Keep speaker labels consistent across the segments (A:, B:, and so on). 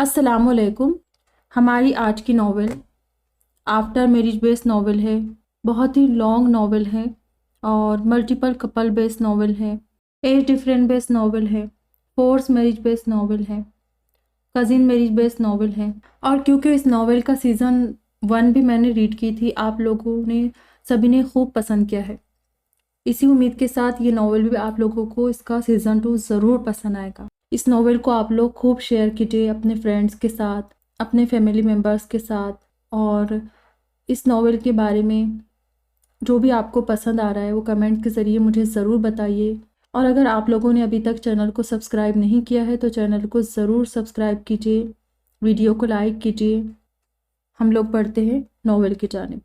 A: अस्सलाम वालेकुम। हमारी आज की novel after marriage based novel है। बहुत ही लॉन्ग नावल है और मल्टीपल कपल बेस्ड नावल है, एज डिफरेंट बेस्ड नावल है, फोर्स मैरिज बेस्ड नावल है, कज़िन मैरिज बेस्ड नावल है। और क्योंकि इस नावल का सीज़न 1 भी मैंने रीड की थी, आप लोगों ने सभी ने खूब पसंद किया है। इसी उम्मीद के साथ ये नावल भी आप लोगों को इसका सीज़न 2 ज़रूर पसंद आएगा। इस नावल को आप लोग खूब शेयर कीजिए अपने फ्रेंड्स के साथ, अपने फैमिली मेम्बर्स के साथ, और इस नावल के बारे में जो भी आपको पसंद आ रहा है वो कमेंट के ज़रिए मुझे ज़रूर बताइए। और अगर आप लोगों ने अभी तक चैनल को सब्सक्राइब नहीं किया है तो चैनल को ज़रूर सब्सक्राइब कीजिए, वीडियो को लाइक कीजिए। हम लोग पढ़ते हैं नावल की जानिब।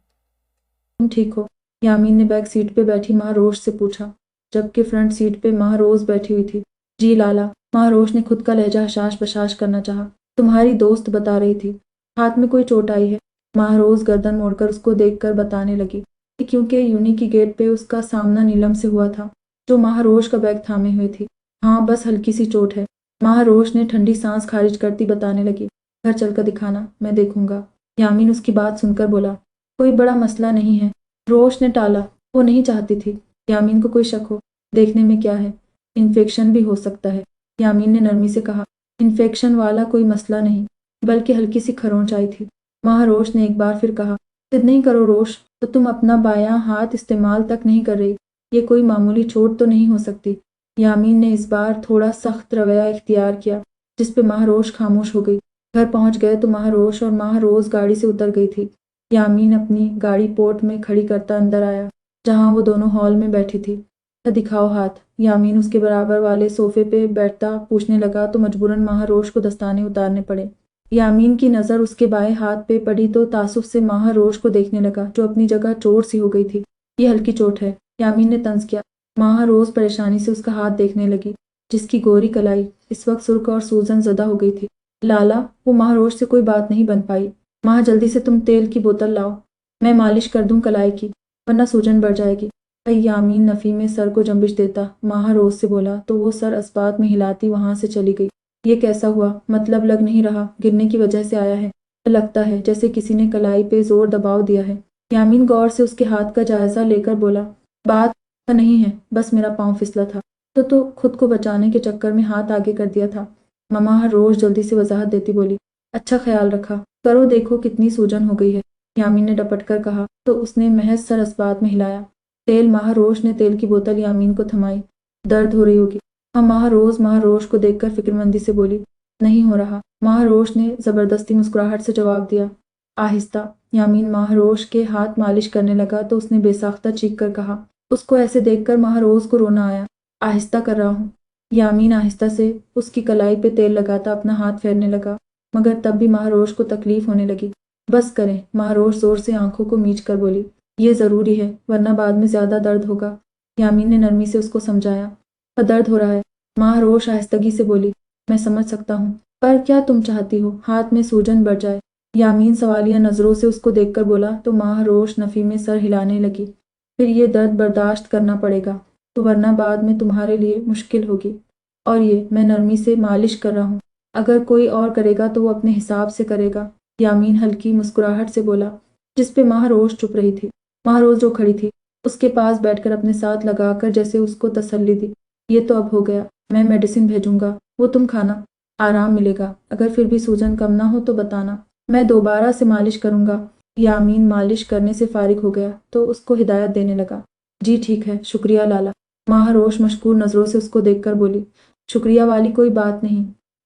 A: तुम ठीक हो? यामीन ने बैक सीट पे बैठी माँ रोश से पूछा, जबकि फ्रंट सीट पे माँ रोज बैठी हुई थी। जी लाला, माँ रोश ने खुद का लहजा हशाश बशाश करना चाहा। तुम्हारी दोस्त बता रही थी हाथ में कोई चोट आई है। माँ रोज गर्दन मोड़कर उसको देखकर बताने लगी कि क्योंकि यूनी की गेट पे उसका सामना नीलम से हुआ था, जो माँ रोश का बैग थामे हुए थी। हाँ, बस हल्की सी चोट है, माँ रोश ने ठंडी सांस खारिज करती बताने लगी। घर चलकर दिखाना, मैं देखूंगा। यामीन उसकी बात सुनकर बोला, कोई बड़ा मसला नहीं है। रोश ने टाला, वो नहीं चाहती थी यामीन को कोई शक हो। देखने में क्या है, इन्फेक्शन भी हो सकता है। यामीन ने नरमी से कहा, इन्फेक्शन वाला कोई मसला नहीं, बल्कि हल्की सी खरोंच आई थी। माँ रोश ने एक बार फिर कहा, जिद नहीं करो रोश, तो तुम अपना बायां हाथ इस्तेमाल तक नहीं कर रही, ये कोई मामूली चोट तो नहीं हो सकती। यामीन ने इस बार थोड़ा सख्त रवैया इख्तियार किया, जिस पे माँ रोश खामोश हो गई। घर पहुंच गए तो माँ रोश और माँ रोज गाड़ी से उतर गई थी। यामीन अपनी गाड़ी पोर्ट में खड़ी करता अंदर आया, जहां वो दोनों हॉल में बैठी थी। दिखाओ हाथ। यामीन उसके बराबर वाले सोफे पे बैठता पूछने लगा तो मजबूरन महारोश को दस्ताने उतारने पड़े। यामीन की नज़र उसके बाएं हाथ पे पड़ी तो तासुफ से महारोश को देखने लगा, जो अपनी जगह चोट सी हो गई थी। ये हल्की चोट है, यामीन ने तंज किया। महारोश परेशानी से उसका हाथ देखने लगी, जिसकी गोरी कलाई इस वक्त सुर्ख और सूजन ज़दा हो गई थी। लाला, वो महारोश से कोई बात नहीं बन पाई। माँ, जल्दी से तुम तेल की बोतल लाओ, मैं मालिश कर दूं कलाई की, वरना सूजन बढ़ जाएगी। यामीन नफ़ी में सर को जंबिश देता महारोज से बोला तो वो सर अस्पात में हिलाती वहां से चली गई। ये कैसा हुआ? मतलब लग नहीं रहा गिरने की वजह से आया है। तो लगता है जैसे किसी ने कलाई पे जोर दबाव दिया है। यामीन गौर से उसके हाथ का जायजा लेकर बोला, बात नहीं है, बस मेरा पाँव फिसला था तो खुद को बचाने के चक्कर में हाथ आगे कर दिया था। ममा रोज जल्दी से वजाहत देती बोली, अच्छा ख्याल रखा करो, देखो कितनी सूजन हो गई है। यामीन ने डपट कर कहा तो उसने महज सर अस्पात में हिलाया। तेल? महारोश ने तेल की बोतल यामीन को थमाई। दर्द हो रही होगी? हाँ, महारोश को देखकर फिक्रमंदी से बोली, नहीं हो रहा। महारोश ने जबरदस्ती मुस्कुराहट से जवाब दिया, आहिस्ता। यामीन महारोश के हाथ मालिश करने लगा तो उसने बेसाख्ता चीख कर कहा। उसको ऐसे देखकर महारोश को रोना आया। आहिस्ता कर रहा हूँ। यामीन आहिस्ता से उसकी कलाई पे तेल लगाता अपना हाथ फेरने लगा, मगर तब भी महारोश को तकलीफ होने लगी। बस करें, महारोश जोर से आंखों को मीच कर बोली, ये ज़रूरी है, वरना बाद में ज़्यादा दर्द होगा। यामीन ने नरमी से उसको समझाया, पर दर्द हो रहा है। महारोश आहिस्तगी से बोली, मैं समझ सकता हूँ, पर क्या तुम चाहती हो हाथ में सूजन बढ़ जाए? यामीन सवालिया नज़रों से उसको देखकर बोला तो महारोश नफ़ी में सर हिलाने लगी, फिर ये दर्द बर्दाश्त करना पड़ेगा, तो वरना बाद में तुम्हारे लिए मुश्किल होगी। और ये मैं नरमी से मालिश कर रहा हूँ, अगर कोई और करेगा तो वो अपने हिसाब से करेगा। यामीन हल्की मुस्कुराहट से बोला, जिस पे महारोश चुप रही थी। महारोज जो खड़ी थी उसके पास बैठकर अपने साथ लगाकर जैसे उसको तसल्ली दी, ये तो अब हो गया, मैं मेडिसिन भेजूंगा, वो तुम खाना, आराम मिलेगा। अगर फिर भी सूजन कम ना हो तो बताना, मैं दोबारा से मालिश करूंगा। यामीन मालिश करने से फारिग हो गया तो उसको हिदायत देने लगा, जी ठीक है, शुक्रिया लाला। महारोश मशकूर नज़रों से उसको देखकर बोली, शुक्रिया वाली कोई बात नहीं,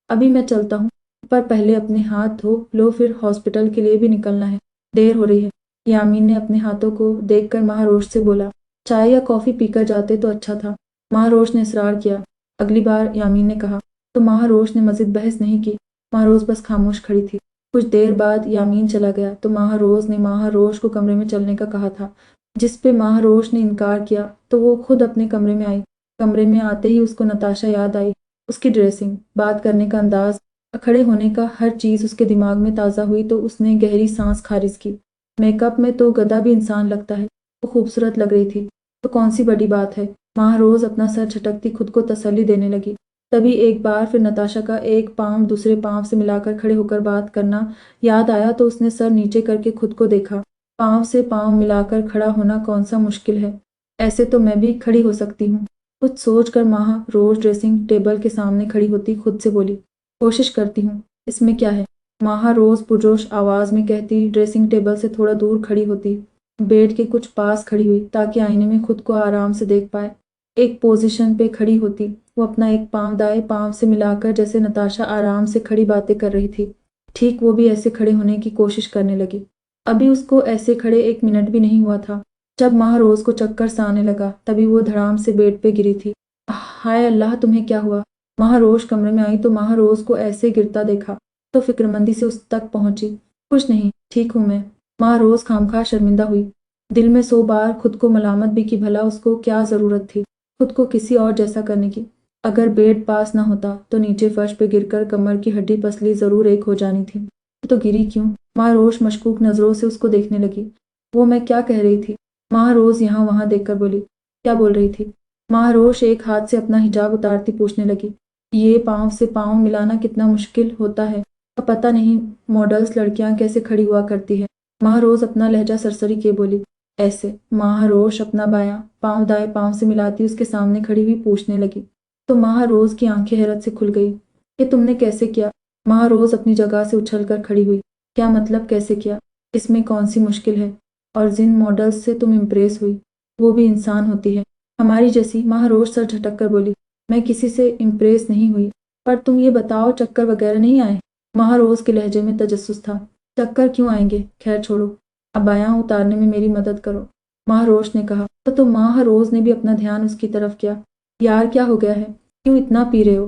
A: अभी मैं चलता हूँ, पर पहले अपने हाथ धो लो, फिर हॉस्पिटल के लिए भी निकलना है, देर हो रही है। यामीन ने अपने हाथों को देखकर महारोश से बोला, चाय या कॉफ़ी पीकर जाते तो अच्छा था। महारोश ने इसरार किया। अगली बार, यामीन ने कहा तो महारोश ने मज़ीद बहस नहीं की। महारोश बस खामोश खड़ी थी। कुछ देर बाद यामीन चला गया तो महारोश ने महारोश को कमरे में चलने का कहा था, जिस पे महारोश ने इनकार किया तो वो खुद अपने कमरे में आई। कमरे में आते ही उसको नताशा याद आई, उसकी ड्रेसिंग, बात करने का अंदाज, खड़े होने का हर चीज़ उसके दिमाग में ताज़ा हुई तो उसने गहरी सांस खारिज की। मेकअप में तो गधा भी इंसान लगता है, वो खूबसूरत लग रही थी, तो कौन सी बड़ी बात है। महारोज अपना सर झटकती खुद को तसल्ली देने लगी। तभी एक बार फिर नताशा का एक पाँव दूसरे पाँव से मिलाकर खड़े होकर बात करना याद आया तो उसने सर नीचे करके खुद को देखा। पाँव से पाँव मिलाकर खड़ा होना कौन सा मुश्किल है, ऐसे तो मैं भी खड़ी हो सकती हूँ। कुछ सोच कर माह रोज ड्रेसिंग टेबल के सामने खड़ी होती खुद से बोली, कोशिश करती हूँ, इसमें क्या है। माह रोज पुरजोश आवाज में कहती, ड्रेसिंग टेबल से थोड़ा दूर खड़ी होती, बेड के कुछ पास खड़ी हुई ताकि आईने में खुद को आराम से देख पाए। एक पोजीशन पे खड़ी होती, वो अपना एक पाँव दाएं पाँव से मिलाकर जैसे नताशा आराम से खड़ी बातें कर रही थी, ठीक वो भी ऐसे खड़े होने की कोशिश करने लगी। अभी उसको ऐसे खड़े 1 मिनट भी नहीं हुआ था जब माह रोज को चक्कर सा आने लगा। तभी वो धड़ाम से बेड पे गिरी थी। हाय अल्लाह, तुम्हें क्या हुआ। माह रोज कमरे में आई तो माह रोज को ऐसे गिरता देखा तो फिक्रमंदी से उस तक पहुंची। कुछ नहीं, ठीक हूं मैं। माह रोज खामखा शर्मिंदा हुई, दिल में 100 बार खुद को मलामत भी कि भला उसको क्या जरूरत थी खुद को किसी और जैसा करने की। अगर बेड पास ना होता तो नीचे फर्श पे गिरकर कमर की हड्डी पसली जरूर एक हो जानी थी। तो गिरी क्यों। माँ रोज मशकूक नजरों से उसको देखने लगी। वो मैं क्या कह रही थी। माँ रोज यहाँ वहां देखकर बोली, क्या बोल रही थी। माँ रोज एक हाथ से अपना हिजाब उतारती पूछने लगी, ये पाँव से पाँव मिलाना कितना मुश्किल होता है। अब पता नहीं मॉडल्स लड़कियां कैसे खड़ी हुआ करती है। माँ रोज अपना लहजा सरसरी के बोली, ऐसे। माह रोज अपना बायां पाँव दाएं पाँव से मिलाती उसके सामने खड़ी हुई पूछने लगी। तो माह रोज की आंखें हैरत से खुल गई। ये तुमने कैसे किया। माह रोज अपनी जगह से उछलकर खड़ी हुई। क्या मतलब कैसे किया, इसमें कौन सी मुश्किल है। और जिन मॉडल्स से तुम इम्प्रेस हुई वो भी इंसान होती है हमारी जैसी। माह रोज सर झटक कर बोली, मैं किसी से इम्प्रेस नहीं हुई, पर तुम ये बताओ चक्कर वगैरह नहीं आए। माह रोज के लहजे में तजस्सुस था। चक्कर क्यों आएंगे, खैर छोड़ो, अब बायां उतारने में मेरी मदद करो, माह रोज ने कहा। तो माह रोज ने भी अपना ध्यान उसकी तरफ किया। यार क्या हो गया है, क्यों इतना पी रहे हो।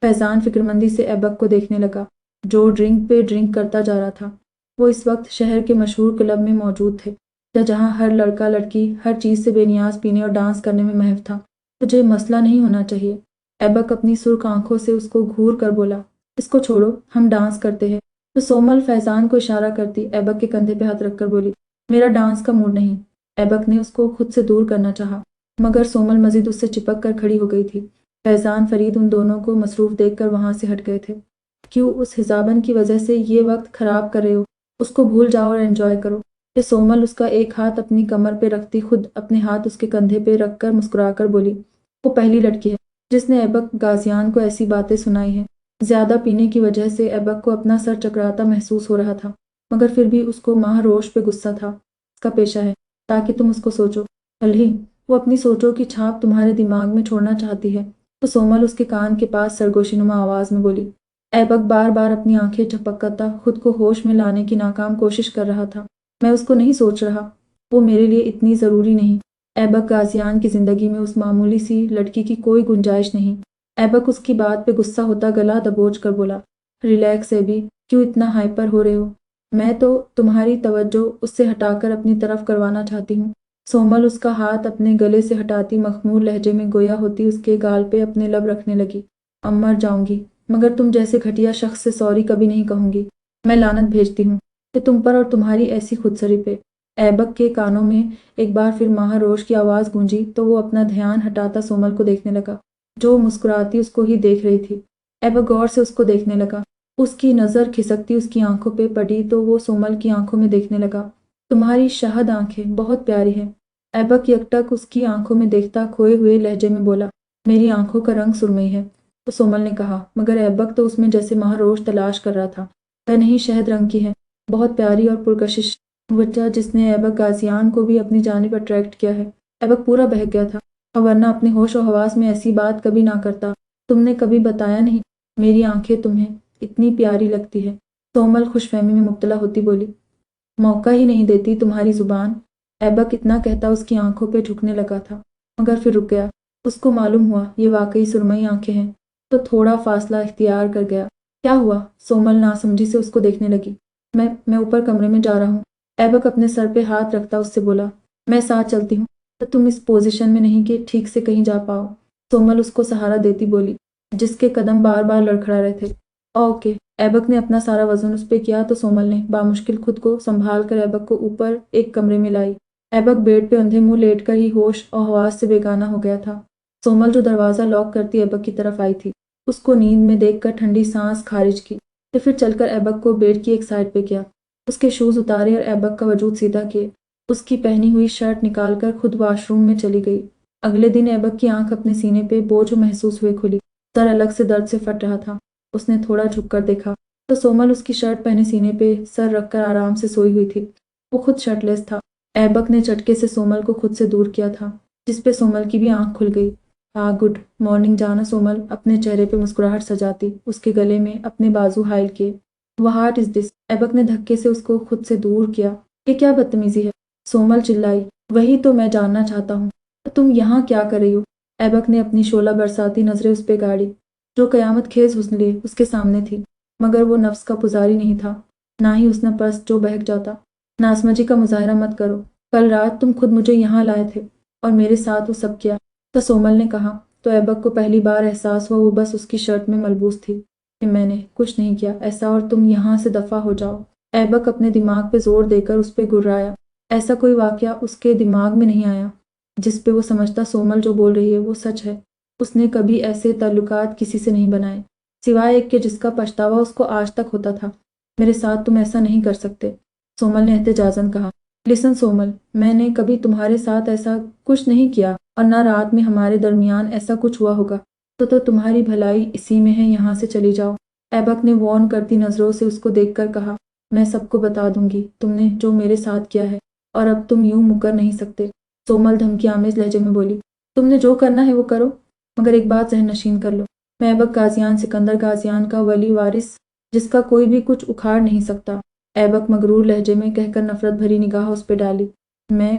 A: फैजान फिक्रमंदी से ऐबक को देखने लगा जो ड्रिंक पे ड्रिंक करता जा रहा था। वो इस वक्त शहर के मशहूर क्लब में मौजूद थे जहाँ हर लड़का लड़की हर चीज से बेनियाज पीने और डांस करने में महव था। तुझे मसला नहीं होना चाहिए। ऐबक अपनी सुर्ख आंखों से उसको घूर कर बोला, इसको छोड़ो, हम डांस करते हैं। तो सोमल फैजान को इशारा करती ऐबक के कंधे पे हाथ रखकर बोली, मेरा डांस का मूड नहीं। ऐबक ने उसको खुद से दूर करना चाहा मगर सोमल मजीद उससे चिपक कर खड़ी हो गई थी। फैजान फरीद उन दोनों को मसरूफ देखकर वहां से हट गए थे। क्यों उस हिजाबन की वजह से ये वक्त खराब कर रहे हो, उसको भूल जाओ और एंजॉय करो। ये सोमल उसका एक हाथ अपनी कमर पे रखती खुद अपने हाथ उसके कंधे पे रखकर मुस्कुराकर बोली, वो पहली लड़की है जिसने ऐबक गाजियान को ऐसी बातें सुनाई हैं। ज्यादा पीने की वजह से ऐबक को अपना सर चकराता महसूस हो रहा था मगर फिर भी उसको माह रोश पे गुस्सा था। उसका पेशा है ताकि तुम उसको सोचो, अल्ही वो अपनी सोचों की छाप तुम्हारे दिमाग में छोड़ना चाहती है। तो सोमल उसके कान के पास सरगोशीनुमा आवाज में बोली। ऐबक बार बार अपनी आंखें झपकता खुद को होश में लाने की नाकाम कोशिश कर रहा था। मैं उसको नहीं सोच रहा, वो मेरे लिए इतनी जरूरी नहीं। ऐबक गाजियान की जिंदगी में उस मामूली सी लड़की की कोई गुंजाइश नहीं। ऐबक उसकी बात पे गुस्सा होता गला दबोच कर बोला, रिलैक्स एबी, क्यों इतना हाइपर हो रहे हो। मैं तो तुम्हारी तवज्जो उससे हटाकर अपनी तरफ करवाना चाहती हूँ। सोमल उसका हाथ अपने गले से हटाती मखमूर लहजे में गोया होती उसके गाल पे अपने लब रखने लगी। अब मर जाऊंगी मगर तुम जैसे घटिया शख्स से सॉरी कभी नहीं कहूंगी। मैं लानत भेजती हूँ कि तुम पर और तुम्हारी ऐसी खुदसरी पे। ऐबक के कानों में एक बार फिर महारोश की आवाज गूंजी तो वो अपना ध्यान हटाता सोमल को देखने लगा जो मुस्कुराती उसको ही देख रही थी। ऐबक गौर से उसको देखने लगा। उसकी नजर खिसकती उसकी आंखों पे पड़ी तो वो सोमल की आंखों में देखने लगा। तुम्हारी शहद आंखें बहुत प्यारी हैं। ऐबक यकटक उसकी आंखों में देखता खोए हुए लहजे में बोला, मेरी आंखों का रंग सुरमई है। तो सोमल ने कहा, मगर ऐबक तो उसमें जैसे महारोश तलाश कर रहा था। वह नहीं शहद रंग की है, बहुत प्यारी और पुरकशिश। वजह जिसने ऐबक गाजियान को भी अपनी जानिब अट्रैक्ट किया है। ऐबक पूरा बहक गया था, और वरना अपने होश और हवास में ऐसी बात कभी ना करता। तुमने कभी बताया नहीं मेरी आंखें तुम्हें इतनी प्यारी लगती है। सोमल खुशफहमी में मुब्तला होती बोली, मौका ही नहीं देती तुम्हारी जुबान। ऐबक इतना कहता उसकी आंखों पे झुकने लगा था मगर फिर रुक गया। उसको मालूम हुआ ये वाकई सुरमई आंखें हैं तो थोड़ा फासला इख्तियार कर गया। क्या हुआ, सोमल नासमझी से उसको देखने लगी। मैं ऊपर कमरे में जा रहा हूँ। ऐबक अपने सर पे हाथ रखता उससे बोला, मैं साथ चलती हूँ तो तुम इस पोजीशन में नहीं कि ठीक से कहीं जा पाओ। सोमल उसको सहारा देती बोली जिसके कदम बार बार लड़खड़ा रहे थे। ओके। ऐबक ने अपना सारा वजन उस पे किया तो सोमल ने बामुश्किल खुद को संभाल कर ऐबक को ऊपर एक कमरे में लाई। ऐबक बेड पे अंधे मुंह लेटकर ही होश और हवास से बेगाना हो गया था। सोमल जो दरवाजा लॉक करती ऐबक की तरफ आई थी। اس کو نیند میں دیکھ کر ٹھنڈی سانس خارج کی، پھر چل کر ایبک کو بیڈ کی ایک سائڈ پہ کیا، اس کے شوز اتارے اور ایبک کا وجود سیدھا کیے، اس کی پہنی ہوئی شرٹ نکال کر خود واش روم میں چلی گئی۔ اگلے دن ایبک کی آنکھ اپنے سینے پہ بوجھ محسوس ہوئے کھلی، سر الگ سے درد سے پھٹ رہا تھا۔ اس نے تھوڑا جھک کر دیکھا تو سومل اس کی شرٹ پہنے سینے پہ سر رکھ کر آرام سے سوئی ہوئی تھی، وہ خود شرٹ لیس تھا۔ ایبک نے چٹکے سے سومل کو خود سے دور کیا تھا، جس پہ سومل کی بھی آنکھ کھل گئی۔ ہاں گڈ مارننگ جانا، سومل اپنے چہرے پہ مسکراہٹ سجاتی اس کے گلے میں اپنے بازو حائل کیے۔ واٹ از دس؟ ایبک نے دھکے سے اس کو خود سے دور کیا۔ یہ کیا بدتمیزی ہے؟ سومل چلائی۔ وہی تو میں جاننا چاہتا ہوں، تم یہاں کیا کر رہی ہو؟ ایبک نے اپنی شعلہ برساتی نظریں اس پہ گاڑی، جو قیامت خیز حسن لیے اس کے سامنے تھی، مگر وہ نفس کا پجاری نہیں تھا، نہ ہی حسن پرست جو بہک جاتا۔ ناسمجھی کا مظاہرہ مت کرو، کل رات تم خود مجھے یہاں لائے تھے اور میرے ساتھ وہ سب کیا تو سومل نے کہا، تو ایبک کو پہلی بار احساس ہوا وہ بس اس کی شرٹ میں ملبوس تھی کہ میں نے کچھ نہیں کیا ایسا اور تم یہاں سے دفع ہو جاؤ۔ ایبک اپنے دماغ پہ زور دے کر اس پہ گرایا۔ ایسا کوئی واقعہ اس کے دماغ میں نہیں آیا جس پہ وہ سمجھتا سومل جو بول رہی ہے وہ سچ ہے۔ اس نے کبھی ایسے تعلقات کسی سے نہیں بنائے سوائے ایک کہ جس کا پچھتاوا اس کو آج تک ہوتا تھا۔ میرے ساتھ تم ایسا نہیں کر سکتے، سومل نے احتجاجاً کہا۔ لسن سومل، میں نے کبھی تمہارے ساتھ ایسا کچھ نہیں کیا اور نہ رات میں ہمارے درمیان ایسا کچھ ہوا ہوگا، تو تمہاری بھلائی اسی میں ہے، یہاں سے چلی جاؤ۔ ایبک نے وارن کرتی نظروں سے اس کو دیکھ کر کہا، میں سب کو بتا دوں گی تم نے جو میرے ساتھ کیا ہے، اور اب تم یوں مکر نہیں سکتے۔ سومل دھمکی آمیز لہجے میں بولی، تم نے جو کرنا ہے وہ کرو، مگر ایک بات ذہن نشین کر لو، میں ایبک غازیان سکندر غازیان کا ولی وارث جس کا کوئی بھی کچھ اکھاڑ نہیں سکتا۔ ایبک مغرور لہجے میں کہہ کر نفرت بھری نگاہ اس پہ ڈالی، میں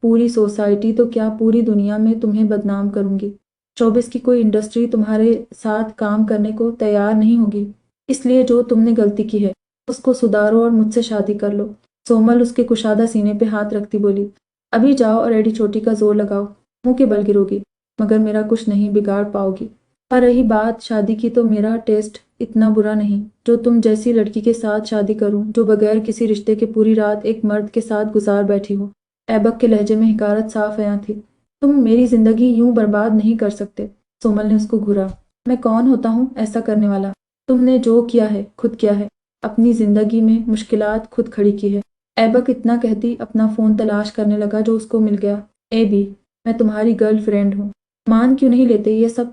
A: پوری سوسائٹی تو کیا پوری دنیا میں تمہیں بدنام کروں گی۔ شوبز کی کوئی انڈسٹری تمہارے ساتھ کام کرنے کو تیار نہیں ہوگی، اس لیے جو تم نے غلطی کی ہے اس کو سدھارو اور مجھ سے شادی کر لو۔ سومل اس کے کشادہ سینے پہ ہاتھ رکھتی بولی، ابھی جاؤ اور ایڈی چوٹی کا زور لگاؤ، منہ کے بل گرو گی مگر میرا کچھ نہیں بگاڑ پاؤ گی۔ اور رہی بات شادی کی تو میرا ٹیسٹ اتنا برا نہیں جو تم جیسی لڑکی کے ساتھ شادی کروں جو بغیر کسی رشتے کے پوری رات ایک مرد کے ساتھ گزار بیٹھی ہو۔ ایبک کے لہجے میں حقارت صاف عیاں تھی۔ تم میری زندگی یوں برباد نہیں کر سکتے۔ سومل نے اس کو گھورا، میں کون ہوتا ہوں ایسا کرنے والا؟ تم نے جو کیا ہے خود کیا ہے، اپنی زندگی میں مشکلات خود کھڑی کی ہے۔ ایبک اتنا کہتی اپنا فون تلاش کرنے لگا جو اس کو مل گیا۔ اے بی، میں تمہاری گرل فرینڈ ہوں، مان کیوں نہیں لیتے یہ سب؟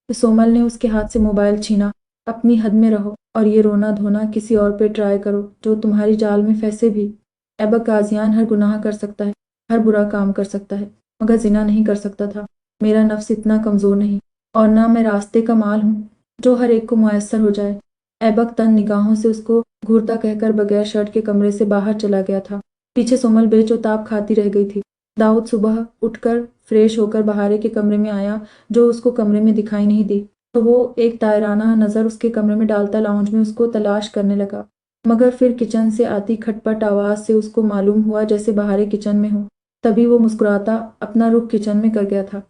A: سومل نے اس کے ہاتھ سے موبائل چھینا، اپنی حد میں رہو اور یہ رونا دھونا کسی اور پہ ٹرائی کرو جو تمہاری جال میں پھنسے بھی۔ ایبک غازیان ہر گناہ کر سکتا ہے، ہر برا کام کر سکتا ہے، مگر زنا نہیں کر سکتا تھا۔ میرا نفس اتنا کمزور نہیں، اور نہ میں راستے کا مال ہوں جو ہر ایک کو میسر ہو جائے۔ ایبک تن نگاہوں سے اس کو گھورتا کہہ کر بغیر شرٹ کے کمرے سے باہر چلا گیا تھا۔ پیچھے سومل بے چوتاب کھاتی رہ گئی تھی۔ داؤد صبح اٹھ کر فریش ہو کر بہارے کے کمرے میں آیا جو اس کو کمرے میں دکھائی نہیں دی، تو وہ ایک دائرانہ نظر اس کے کمرے میں ڈالتا لاؤنج میں اس کو تلاش کرنے لگا، مگر پھر کچن سے آتی کھٹ پٹ آواز سے اس کو معلوم ہوا جیسے بہارے کچن میں ہو۔ تبھی وہ مسکراتا اپنا رخ کچن میں کر گیا تھا،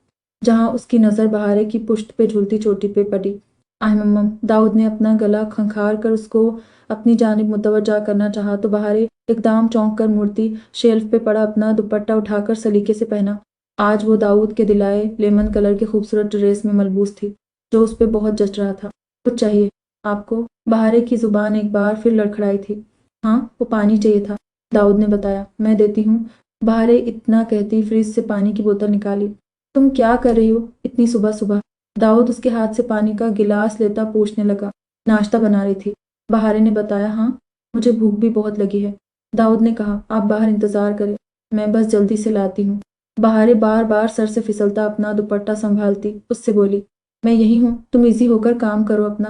A: جہاں اس کی نظر بہارے کی پشت پہ جھولتی چوٹی پہ پڑی۔ ممم، داؤد نے اپنا گلا کھنکھار کر اس کو اپنی جانب متوجہ کرنا چاہا تو بہارے اقدام چونک کر مڑتی شیلف پہ پڑا اپنا دوپٹہ اٹھا کر سلیقے سے پہنا۔ آج وہ داؤد کے دلائے لیمن کلر کے خوبصورت ڈریس میں ملبوس تھی جو اس پہ بہت جچ رہا تھا۔ کچھ چاہیے آپ کو؟ بہارے کی زبان ایک بار پھر لڑکھڑائی تھی۔ ہاں، وہ پانی چاہیے تھا، داؤد نے بتایا۔ میں دیتی ہوں، بہارے اتنا کہتی فریج سے پانی کی بوتل نکالی۔ تم کیا کر رہی ہو اتنی صبح صبح؟ داؤد اس کے ہاتھ سے پانی کا گلاس لیتا پوچھنے لگا۔ ناشتہ بنا رہی تھی، بہارے نے بتایا۔ ہاں، مجھے بھوک بھی بہت لگی ہے، داؤد نے کہا۔ آپ باہر انتظار کریں، میں بس جلدی سے لاتی ہوں۔ بہارے بار بار سر سے پھسلتا اپنا دوپٹہ سنبھالتی اس سے بولی، میں یہی ہوں، تم ایزی ہو کر کام کرو اپنا۔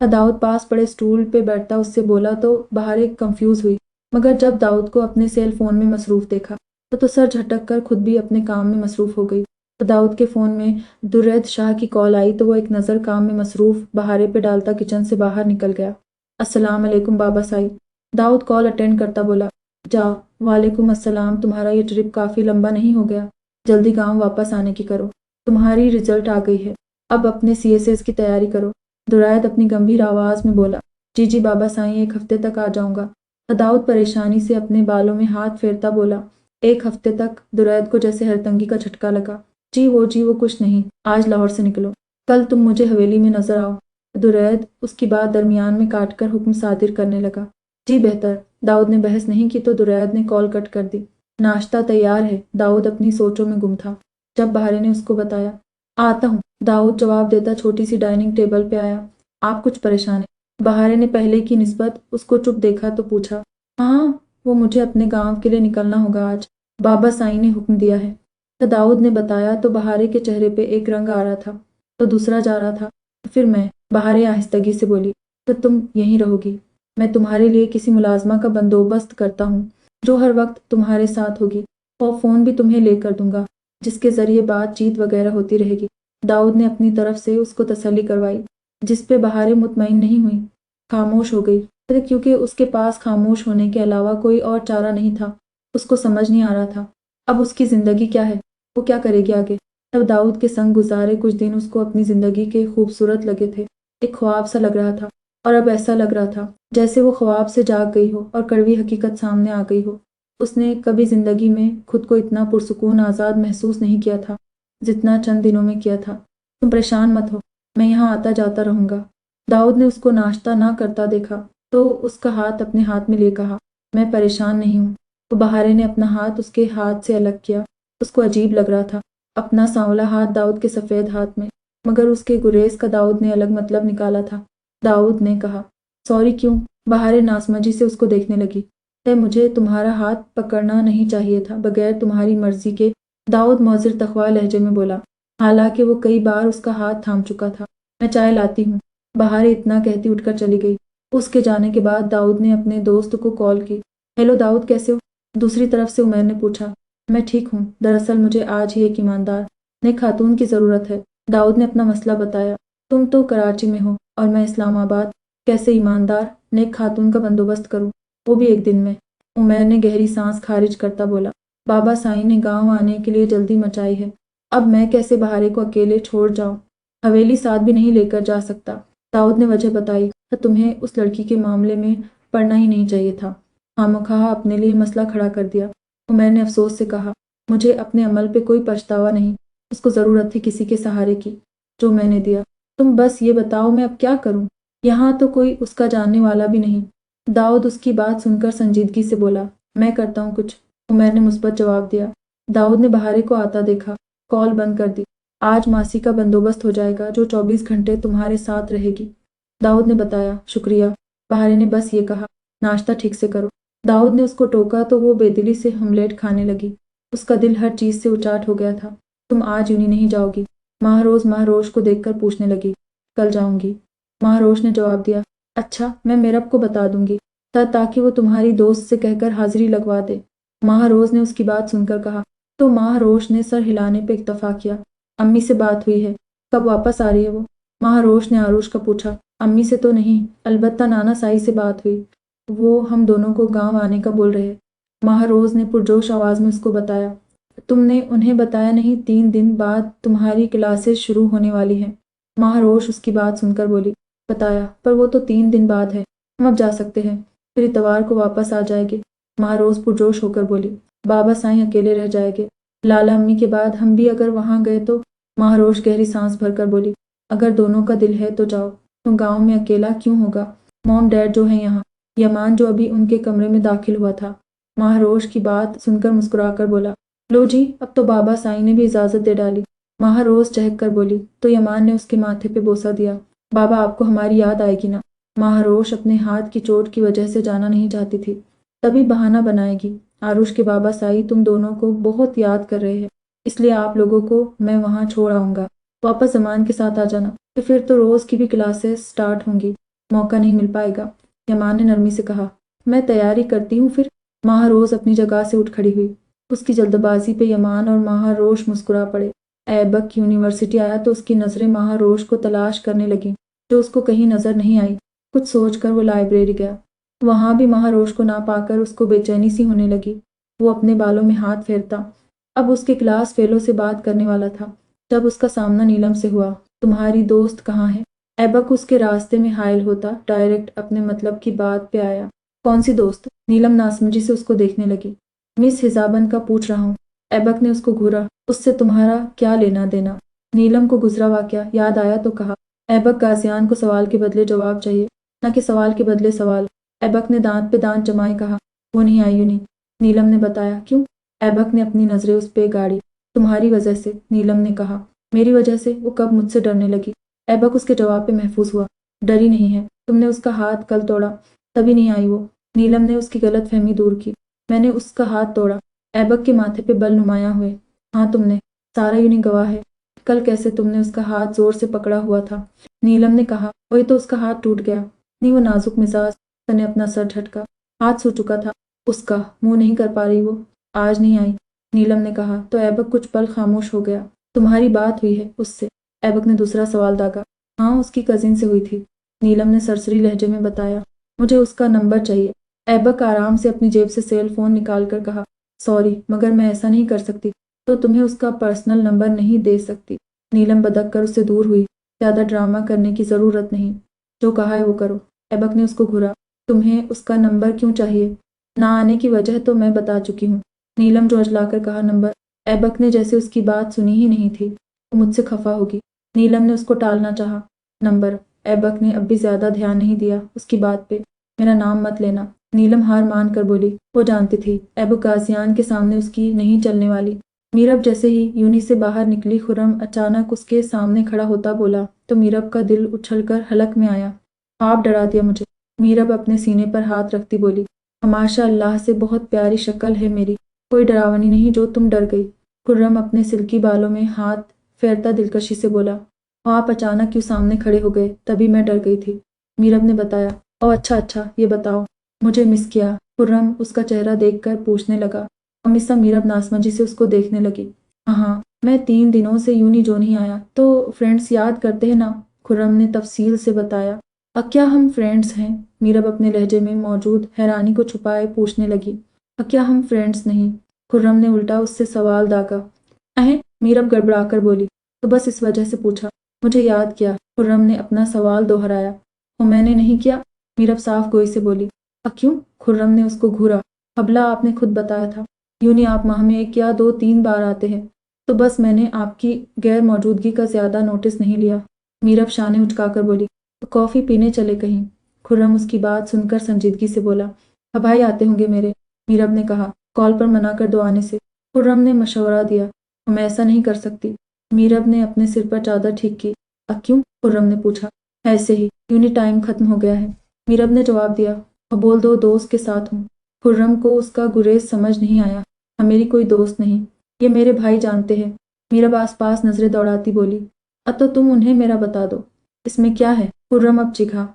A: داؤد پاس پڑے اسٹول پہ بیٹھتا اس سے بولا تو بہارے کنفیوز ہوئی، مگر جب داؤد کو اپنے سیل فون میں مصروف دیکھا تو سر جھٹک کر خود بھی اپنے کام میں مصروف ہو گئی۔ تو داؤد کے فون میں درید شاہ کی کال آئی تو وہ ایک نظر کام میں مصروف بہارے پہ ڈالتا کچن سے باہر نکل گیا۔ السلام علیکم بابا سائی، داؤد کال اٹینڈ کرتا بولا۔ جاؤ۔ وعلیکم السلام، تمہارا یہ ٹرپ کافی لمبا نہیں ہو گیا؟ جلدی گاؤں واپس آنے کی کرو، تمہاری رزلٹ آ گئی ہے، اب اپنے CSS کی تیاری کرو۔ درائد اپنی گمبھیر آواز میں بولا۔ جی جی بابا سائیں، ایک ہفتے تک آ جاؤں گا۔ داؤد پریشانی سے اپنے بالوں میں ہاتھ پھیرتا بولا۔ ایک ہفتے تک؟ درائد کو جیسے ہر تنگی کا جھٹکا لگا۔ جی وہ کچھ نہیں، آج لاہور سے نکلو۔ کل تم مجھے حویلی میں نظر آؤ۔ درید اس کی بات درمیان میں کاٹ کر حکم صادر کرنے لگا۔ جی بہتر۔ داؤد نے بحث نہیں کی تو درید نے کال کٹ کر دی۔ ناشتہ تیار ہے۔ داؤد اپنی سوچوں میں گم تھا جب بہارے نے اس کو بتایا۔ آتا ہوں، داؤد جواب دیتا چھوٹی سی ڈائننگ ٹیبل پہ آیا۔ آپ کچھ پریشان ہیں؟ بہارے نے پہلے کی نسبت اس کو چپ دیکھا تو پوچھا۔ ہاں، وہ مجھے اپنے گاؤں کے لیے نکلنا ہوگا آج، بابا سائیں نے حکم دیا ہے۔ تو داؤد نے بتایا تو بہارے کے چہرے پہ ایک رنگ آ رہا تھا تو دوسرا جا رہا تھا۔ پھر میں، بہارے آہستگی سے بولی، تو تم یہیں رہو گی؟ میں تمہارے لیے کسی ملازمہ کا بندوبست کرتا ہوں جو ہر وقت تمہارے ساتھ ہوگی، اور فون بھی تمہیں لے کر دوں گا جس کے ذریعے بات چیت وغیرہ ہوتی رہے گی۔ داؤد نے اپنی طرف سے اس کو تسلی کروائی جس پہ بہارے مطمئن نہیں ہوئی، خاموش ہو گئی کیونکہ اس کے پاس خاموش ہونے کے علاوہ کوئی اور چارہ نہیں تھا۔ اس کو سمجھ نہیں آ رہا تھا اب اس کی زندگی کیا ہے، وہ کیا کرے گی آگے۔ تب داؤد کے سنگ گزارے کچھ دن اس کو اپنی زندگی کے خوبصورت لگے تھے، ایک خواب سا لگ رہا تھا، اور اب ایسا لگ رہا تھا جیسے وہ خواب سے جاگ گئی ہو اور کڑوی حقیقت سامنے آ گئی ہو۔ اس نے کبھی زندگی میں خود کو اتنا پرسکون آزاد محسوس نہیں کیا تھا جتنا چند دنوں میں کیا تھا۔ تم پریشان مت ہو، میں یہاں آتا جاتا رہوں گا۔ داؤد نے اس کو ناشتہ نہ کرتا دیکھا تو اس کا ہاتھ اپنے ہاتھ میں لے کہا، میں پریشان نہیں ہوں۔ تو بہارے نے اپنا ہاتھ اس کے ہاتھ سے الگ کیا۔ اس کو عجیب لگ رہا تھا اپنا سانولا ہاتھ داؤد کے سفید ہاتھ میں، مگر اس کے گریز کا داؤد نے الگ مطلب نکالا تھا۔ داؤد نے کہا، سوری کیوں؟ بہارے ناسمجھی سے اس کو دیکھنے لگی۔ مجھے تمہارا ہاتھ پکڑنا نہیں چاہیے تھا بغیر تمہاری مرضی کے، داؤد معذر تخواہ لہجے میں بولا، حالانکہ وہ کئی بار اس کا ہاتھ تھام چکا تھا۔ میں چائے لاتی ہوں، بہارے اتنا کہتی اٹھ کر چلی گئی۔ اس کے جانے کے بعد داؤد نے اپنے دوست کو کال کی۔ ہیلو داؤد، کیسے ہو؟ دوسری طرف سے عمیر نے پوچھا۔ میں ٹھیک ہوں، دراصل مجھے آج ہی ایک ایماندار نیک خاتون کی ضرورت ہے۔ داؤد نے اپنا مسئلہ بتایا۔ تم تو کراچی میں ہو اور میں اسلام آباد، کیسے ایماندار نیک خاتون کا بندوبست کروں، وہ بھی ایک دن میں؟ عمیر نے گہری سانس خارج کرتا بولا، بابا سائیں نے گاؤں آنے کے لیے جلدی مچائی ہے، اب میں کیسے بہارے کو اکیلے چھوڑ جاؤں؟ حویلی ساتھ بھی نہیں لے کر جا سکتا۔ داؤد نے وجہ بتائی، تمہیں اس لڑکی کے معاملے میں پڑنا ہی نہیں چاہیے تھا، خواہ اپنے لیے مسئلہ کھڑا کر دیا۔ عمیر نے افسوس سے کہا، مجھے اپنے عمل پہ کوئی پچھتاوا نہیں، اس کو ضرورت تھی کسی کے سہارے کی جو میں نے دیا۔ تم بس یہ بتاؤ میں اب کیا کروں، یہاں تو کوئی اس کا جاننے والا بھی نہیں۔ داؤد اس کی بات سن کر سنجیدگی سے بولا، میں کرتا ہوں کچھ۔ عمیر نے مثبت جواب دیا۔ داؤد نے بہارے کو آتا دیکھا، کال بند کر دی۔ آج ماسی کا بندوبست ہو جائے گا جو 24 گھنٹے تمہارے ساتھ رہے گی۔ داؤد نے بتایا، شکریہ۔ بہارے نے بس یہ کہا، ناشتہ ٹھیک سے کرو۔ داؤد نے اس کو ٹوکا تو وہ بے دلی سے ہملیٹ کھانے لگی۔ اس کا دل ہر چیز سے اچاٹ ہو گیا تھا۔ تم آج یونی نہیں جاؤ گی؟ ماہروش کو دیکھ کر پوچھنے لگی۔ کل جاؤں گی، ماہروش نے جواب دیا۔ اچھا، میں میرب کو بتا دوں گی تاکہ وہ تمہاری دوست سے کہہ کر حاضری لگوا دے۔ ماہروش نے اس کی بات سن کر کہا تو ماہروش نے سر ہلانے پہ اکتفا کیا۔ امی سے بات ہوئی ہے؟ کب واپس آ رہی ہے وہ؟ ماہروش نے آروش کا پوچھا۔ امی سے تو نہیں، البتہ نانا سائی سے بات ہوئی، وہ ہم دونوں کو گاؤں آنے کا بول رہے۔ ماہروش نے پرجوش آواز میں اس کو بتایا۔ تم نے انہیں بتایا نہیں 3 دن بعد تمہاری کلاسز شروع ہونے والی ہیں؟ ماہروش اس کی بات سن کر بولی، بتایا، پر وہ تو 3 دن بعد ہے، ہم اب جا سکتے ہیں، پھر اتوار کو واپس آ جائے گے۔ ماہروش پرجوش ہو کر بولی، بابا سائیں اکیلے رہ جائے گے، لالا امی کے بعد ہم بھی اگر وہاں گئے تو؟ ماہروش گہری سانس بھر کر بولی، اگر دونوں کا دل ہے تو جاؤ، تم گاؤں میں اکیلا کیوں ہوگا؟ موم ڈیڈ جو ہیں یہاں، یمان جو ابھی ان کے کمرے میں داخل ہوا تھا۔ ماہروش کی بات سن کر مسکرا کر بولا، لو جی، اب تو بابا سائیں نے بھی اجازت دے ڈالی۔ ماہروش چہک کر بولی، تو یمان نے اس کے ماتھے پہ بوسہ دیا، بابا آپ کو ہماری یاد آئے گی نا؟ ماہروش اپنے ہاتھ کی چوٹ کی وجہ سے جانا نہیں چاہتی تھی، تبھی بہانہ بنائے گی، آروش کے بابا سائی تم دونوں کو بہت یاد کر رہے ہیں، اس لیے آپ لوگوں کو میں وہاں چھوڑ آؤں گا، واپس زمان کے ساتھ آ جانا، پھر تو روز کی بھی کلاسز سٹارٹ ہوں گی، موقع نہیں مل پائے گا۔ یمان نے نرمی سے کہا، میں تیاری کرتی ہوں پھر۔ ماہروش اپنی جگہ سے اٹھ کھڑی ہوئی۔ اس کی جلد بازی پہ یمان اور ماہروش مسکرا پڑے۔ ایبک یونیورسٹی آیا تو اس کی نظریں ماہروش کو تلاش کرنے لگیں جو اس کو کہیں نظر نہیں آئی۔ کچھ سوچ کر وہ لائبریری گیا، وہاں بھی ماہروش کو نہ پا کر اس کو بے چینی سی ہونے لگی۔ وہ اپنے بالوں میں ہاتھ پھیرتا، اب اس کے کلاس فیلو سے بات کرنے والا تھا جب اس کا سامنا نیلم سے ہوا۔ تمہاری دوست کہاں ہے؟ ایبک اس کے راستے میں حائل ہوتا ڈائریکٹ اپنے مطلب کی بات پہ آیا۔ کون سی دوست؟ نیلم ناسمجھی سے اس کو دیکھنے لگی۔ مس حزابن کا پوچھ رہا ہوں۔ ایبک نے اس کو گھورا، اس سے تمہارا کیا لینا دینا؟ नीलम को गुजरा वाकया याद आया तो कहा, ऐबक गाजियान को सवाल के बदले जवाब चाहिए, न कि सवाल के बदले सवाल। ऐबक ने दांत पे दांत जमाए कहा, वो नहीं आई यूनी। नीलम ने बताया, क्यों? ऐबक ने अपनी नजरें उस पे गाड़ी। तुम्हारी वजह से, नीलम ने कहा। मेरी वजह से? वो कब मुझसे डरने लगी? ऐबक उसके जवाब पे महफूज हुआ। डरी नहीं है, तुमने उसका हाथ कल तोड़ा, तभी नहीं आई वो। नीलम ने उसकी गलत फहमी दूर की। मैंने उसका हाथ तोड़ा? ऐबक के माथे पे बल नुमाया हुए। हाँ तुमने, सारा यूनी गवाह है। कल कैसे तुमने उसका हाथ जोर से पकड़ा हुआ था? नीलम ने कहा, वही तो उसका हाथ टूट गया। नहीं, वो नाजुक मिजाज ने अपना सर झटका। हाथ सो चुका था उसका, मुंह नहीं कर पा रही वो। आज नहीं आई, नीलम ने कहा तो ऐबक कुछ पल खामोश हो गया। तुम्हारी बात हुई है उससे? ऐबक ने दूसरा सवाल दागा। हाँ, उसकी कजिन से हुई थी, नीलम ने सरसरी लहजे में बताया। मुझे उसका नंबर चाहिए। ऐबक आराम से अपनी जेब से सेल फोन निकाल कर कहा, सॉरी मगर मैं ऐसा नहीं कर सकती, तो तुम्हें उसका पर्सनल नंबर नहीं दे सकती। नीलम बदक कर उससे दूर हुई। ज्यादा ड्रामा करने की जरूरत नहीं, जो कहा है वो करो। ऐबक ने उसको घूरा। तुम्हें उसका नंबर क्यों चाहिए? ना आने की वजह तो मैं बता चुकी हूँ, नीलम जोजलाकर कहा। नंबर? ऐबक ने जैसे उसकी बात सुनी ही नहीं थी। वो मुझसे खफा होगी, नीलम ने उसको टालना चाहा। नंबर? ऐबक ने अब भी ज्यादा ध्यान नहीं दिया उसकी बात पे। मेरा नाम मत लेना, नीलम हार मान कर बोली। वो जानती थी ऐबक गाजियान के सामने उसकी नहीं चलने वाली। मीरब जैसे ही यूनी से बाहर निकली, खुर्रम अचानक उसके सामने खड़ा होता बोला तो मीरब का दिल उछलकर हलक में आया। आप डरा दिया मुझे, मीरब अपने सीने पर हाथ रखती बोली। माशाअल्लाह से बहुत प्यारी शक्ल है मेरी, कोई डरावनी नहीं जो तुम डर गई। खुर्रम अपने सिल्की बालों में हाथ फेरता दिलकशी से बोला, आप अचानक क्यों सामने खड़े हो गए? तभी मैं डर गई थी, मीरब ने बताया। ओ अच्छा, ये बताओ, मुझे मिस किया? खुर्रम उसका चेहरा देखकर पूछने लगा। अमिसा मीरब नासमझी से उसको देखने लगी। हाँ, मैं 3 दिनों से यूनी जो नहीं आया, तो फ्रेंड्स याद करते हैं ना? खुर्रम ने तफसील से बताया। क्या हम फ्रेंड्स हैं? मीरब अपने लहजे में मौजूद हैरानी को छुपाए पूछने लगी। क्या हम फ्रेंड्स नहीं? खुर्रम ने उल्टा उससे सवाल दागा। अहे, मीरब गड़बड़ाकर बोली। तो बस इस वजह से पूछा, मुझे याद किया? खुर्रम ने अपना सवाल दोहराया। वो मैंने नहीं किया, मीरब साफ गोई से बोली। क्यों? खुर्रम ने उसको घूरा। अबला आपने खुद बताया था, यूनी आप माह में 1 या 2 3 बार आते हैं, तो बस मैंने आपकी गैर मौजूदगी का ज्यादा नोटिस नहीं लिया। मीरब शाने उचकाकर बोली, तो कॉफी पीने चले कहीं? खुर्रम उसकी बात सुनकर संजीदगी से बोला, हवाई आते होंगे मेरे। मीरब ने कहा, कॉल पर मना कर दो आने से। खुर्रम ने मशवरा दिया, मैं ऐसा नहीं कर सकती। मीरब ने अपने सिर पर चादर ठीक की। क्यों? खुर्रम ने पूछा। ऐसे ही, यूनी टाइम खत्म हो गया है, मीरब ने जवाब दिया। बोल दो दोस्त के साथ हूँ। खुर्रम को उसका गुरेज समझ नहीं आया। मेरी कोई दोस्त नहीं, ये मेरे भाई जानते हैं। मीरब आसपास नजरें दौड़ाती बोली, तो तुम उन्हें मेरा बता दो। इसमें क्या है? खुर्रम अब चिढ़ा।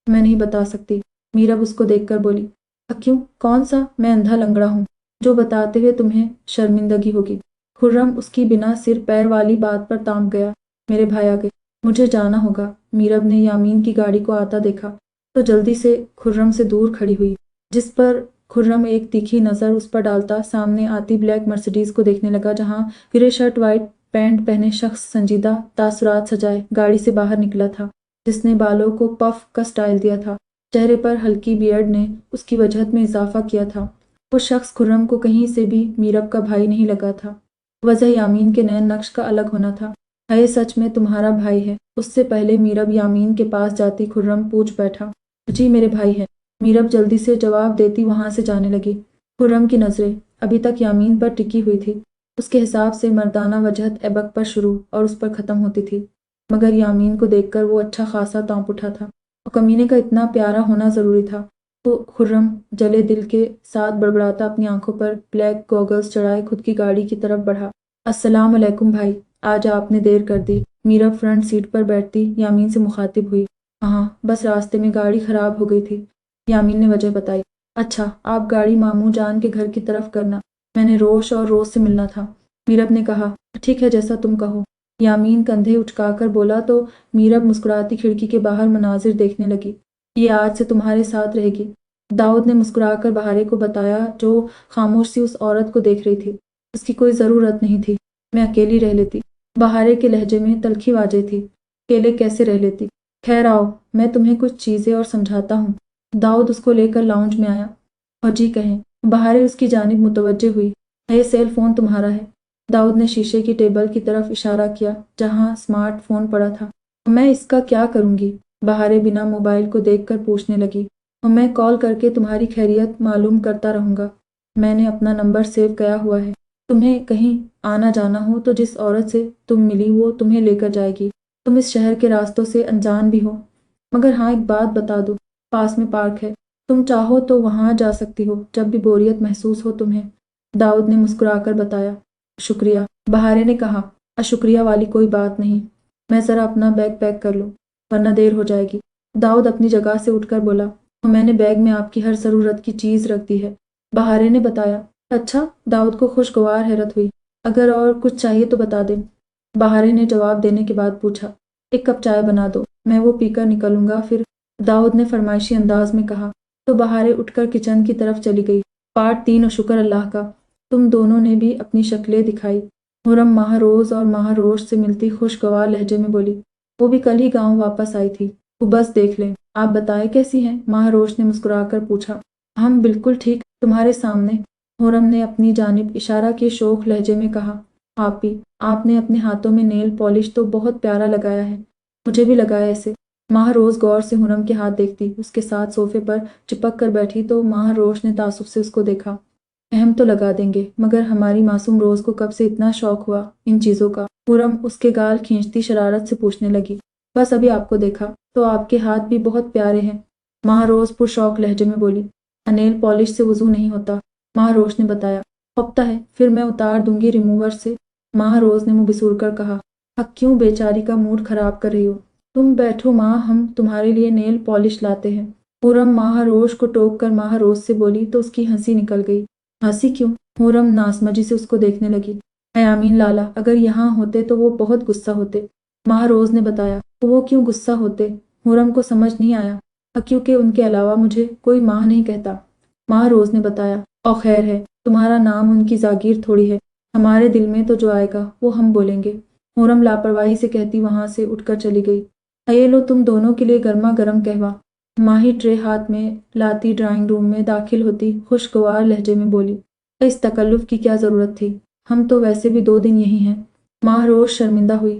A: मैं नहीं बता सकती, मीरब उसको देखकर बोली। क्यों? कौन सा मैं अंधा लंगड़ा हूँ जो बताते हुए तुम्हें शर्मिंदगी होगी? खुर्रम उसकी बिना सिर पैर वाली बात पर ताम गया। मेरे भाई आ गए, मुझे जाना होगा। मीरब ने यामीन की गाड़ी को आता देखा तो जल्दी से खुर्रम से दूर खड़ी हुई, जिस पर खुर्रम एक तीखी नज़र उस पर डालता सामने आती ब्लैक मर्सिडीज को देखने लगा, जहां ग्रे शर्ट वाइट पैंट पहने शख्स संजीदा तासुरात सजाए गाड़ी से बाहर निकला था, जिसने बालों को पफ का स्टाइल दिया था। चेहरे पर हल्की बियर्ड ने उसकी वजहत में इजाफा किया था। वो शख्स खुर्रम को कहीं से भी मीरब का भाई नहीं लगा था। वजह यामीन के नैन नक्श का अलग होना था। है सच में तुम्हारा भाई है? उससे पहले मीरब यामीन के पास जाती खुर्रम पूछ बैठा। जी मेरे भाई है, मीरब जल्दी से जवाब देती वहां से जाने लगी। खुर्रम की नजरें अभी तक यामीन पर टिकी हुई थी। उसके हिसाब से मर्दाना वजहत ऐबक पर शुरू और उस पर ख़त्म होती थी, मगर यामीन को देखकर वो अच्छा खासा तांप उठा था और कमीने का इतना प्यारा होना ज़रूरी था। तो खुर्रम जले दिल के साथ बड़बड़ाता अपनी आंखों पर ब्लैक गॉगल्स चढ़ाए खुद की गाड़ी की तरफ बढ़ा। अस्सलाम वालेकुम भाई, आज आपने देर कर दी। मीरब फ्रंट सीट पर बैठती यामीन से मुखातिब हुई। हाँ, बस रास्ते में गाड़ी खराब हो गई थी, यामीन ने वजह बताई। अच्छा, आप गाड़ी मामू जान के घर की तरफ करना, मैंने रोश और रोज से मिलना था। मीरब ने कहा, ठीक है जैसा तुम कहो। यामीन कंधे उचकाकर बोला तो मीरब मुस्कुराती खिड़की के बाहर मनाजिर देखने लगी। ये आज से तुम्हारे साथ रहेगी, दाऊद ने मुस्कुराकर बहारे को बताया, जो खामोश सी उस औरत को देख रही थी। उसकी कोई ज़रूरत नहीं थी, मैं अकेली रह लेती। बहारे के लहजे में तलखी वाजे थी। अकेले कैसे रह लेती? खैर आओ, मैं तुम्हें कुछ चीज़ें और समझाता हूँ। दाऊद उसको लेकर लाउंज में आया। और जी कहें, बहारे उसकी जानिब मुतवज्जे हुई। ये सेल फोन तुम्हारा है, داؤد نے شیشے کی ٹیبل کی طرف اشارہ کیا جہاں اسمارٹ فون پڑا تھا۔ میں اس کا کیا کروں گی؟ بہارے بنا موبائل کو دیکھ کر پوچھنے لگی۔ اور میں کال کر کے تمہاری خیریت معلوم کرتا رہوں گا۔ میں نے اپنا نمبر سیو کیا ہوا ہے۔ تمہیں کہیں آنا جانا ہو تو جس عورت سے تم ملی وہ تمہیں لے کر جائے گی۔ تم اس شہر کے راستوں سے انجان بھی ہو، مگر ہاں ایک بات بتا دو، پاس میں پارک ہے، تم چاہو تو وہاں جا سکتی ہو جب بھی بوریت محسوس ہو تمہیں۔ داؤد نے مسکرا کر بتایا۔ شکریہ، بہارے نے کہا۔ شکریہ والی کوئی بات نہیں، میں ذرا اپنا بیگ پیک کر لوں ورنہ دیر ہو جائے گی۔ داؤد اپنی جگہ سے اٹھ کر بولا، اور میں نے بیگ میں آپ کی ہر ضرورت کی چیز رکھ دی ہے، بہارے نے بتایا۔ اچھا، داؤد کو خوشگوار حیرت ہوئی۔ اگر اور کچھ چاہیے تو بتا دیں، بہارے نے جواب دینے کے بعد پوچھا۔ ایک کپ چائے بنا دو، میں وہ پی کر نکلوں گا پھر، داؤد نے فرمائشی انداز میں کہا۔ تو بہارے اٹھ کر کچن کی طرف چلی گئی۔ پارٹ 3 اور شکر اللہ کا، تم دونوں نے بھی اپنی شکلیں دکھائی، خرم ماہ روز اور ماہ روش سے ملتی خوشگوار لہجے میں بولی۔ وہ بھی کل ہی گاؤں واپس آئی تھی، وہ بس دیکھ لیں۔ آپ بتائیں کیسی ہیں؟ ماہ روش نے مسکرا کر پوچھا۔ ہم بالکل ٹھیک، تمہارے سامنے، خرم نے اپنی جانب اشارہ کیے شوخ لہجے میں کہا۔ آپ نے اپنے ہاتھوں میں نیل پالش تو بہت پیارا لگایا ہے، مجھے بھی لگایا اسے۔ ماہ روز غور سے خرم کے ہاتھ دیکھتی، اس کے ساتھ صوفے پر چپک کر بیٹھی تو ماہ روش نے تعصب سے اس کو دیکھا۔ اہم تو لگا دیں گے، مگر ہماری معصوم روز کو کب سے اتنا شوق ہوا ان چیزوں کا؟ خرم اس کے گال کھینچتی شرارت سے پوچھنے لگی۔ بس ابھی آپ کو دیکھا تو آپ کے ہاتھ بھی بہت پیارے ہیں، ماہ روز پرشوق لہجے میں بولی۔ نیل پالش سے وضو نہیں ہوتا، ماہ روش نے بتایا۔ ہوتا ہے، پھر میں اتار دوں گی ریموور سے، ماہ روز نے منہ بسور کر کہا۔ حق کیوں بیچاری کا موڈ خراب کر رہی ہو؟ تم بیٹھو ماں، ہم تمہارے لیے نیل پالش لاتے ہیں۔ خرم ماہ روش کو ٹوک کر ماہ روز سے بولی تو اس کی ہنسی نکل گئی۔ ہنسی کیوں؟ خرم ناسمجھی سے اس کو دیکھنے لگی۔ یامین لالا اگر یہاں ہوتے تو وہ بہت غصہ ہوتے، ماہ روز نے بتایا۔ وہ کیوں غصہ ہوتے؟ خرم کو سمجھ نہیں آیا۔ کیونکہ ان کے علاوہ مجھے کوئی ماہ نہیں کہتا، ماہ روز نے بتایا۔ اور خیر ہے، تمہارا نام ان کی جاگیر تھوڑی ہے، ہمارے دل میں تو جو آئے گا وہ ہم بولیں گے، خرم لاپرواہی سے کہتی وہاں سے اٹھ کر چلی گئی۔ یہ لو تم دونوں کے لیے گرما گرم قہوہ، ماہی ٹرے ہاتھ میں لاتی ڈرائنگ روم میں داخل ہوتی خوشگوار لہجے میں بولی۔ اس تکلف کی کیا ضرورت تھی، ہم تو ویسے بھی 2 دن یہی ہیں۔ ماہ روز شرمندہ ہوئی۔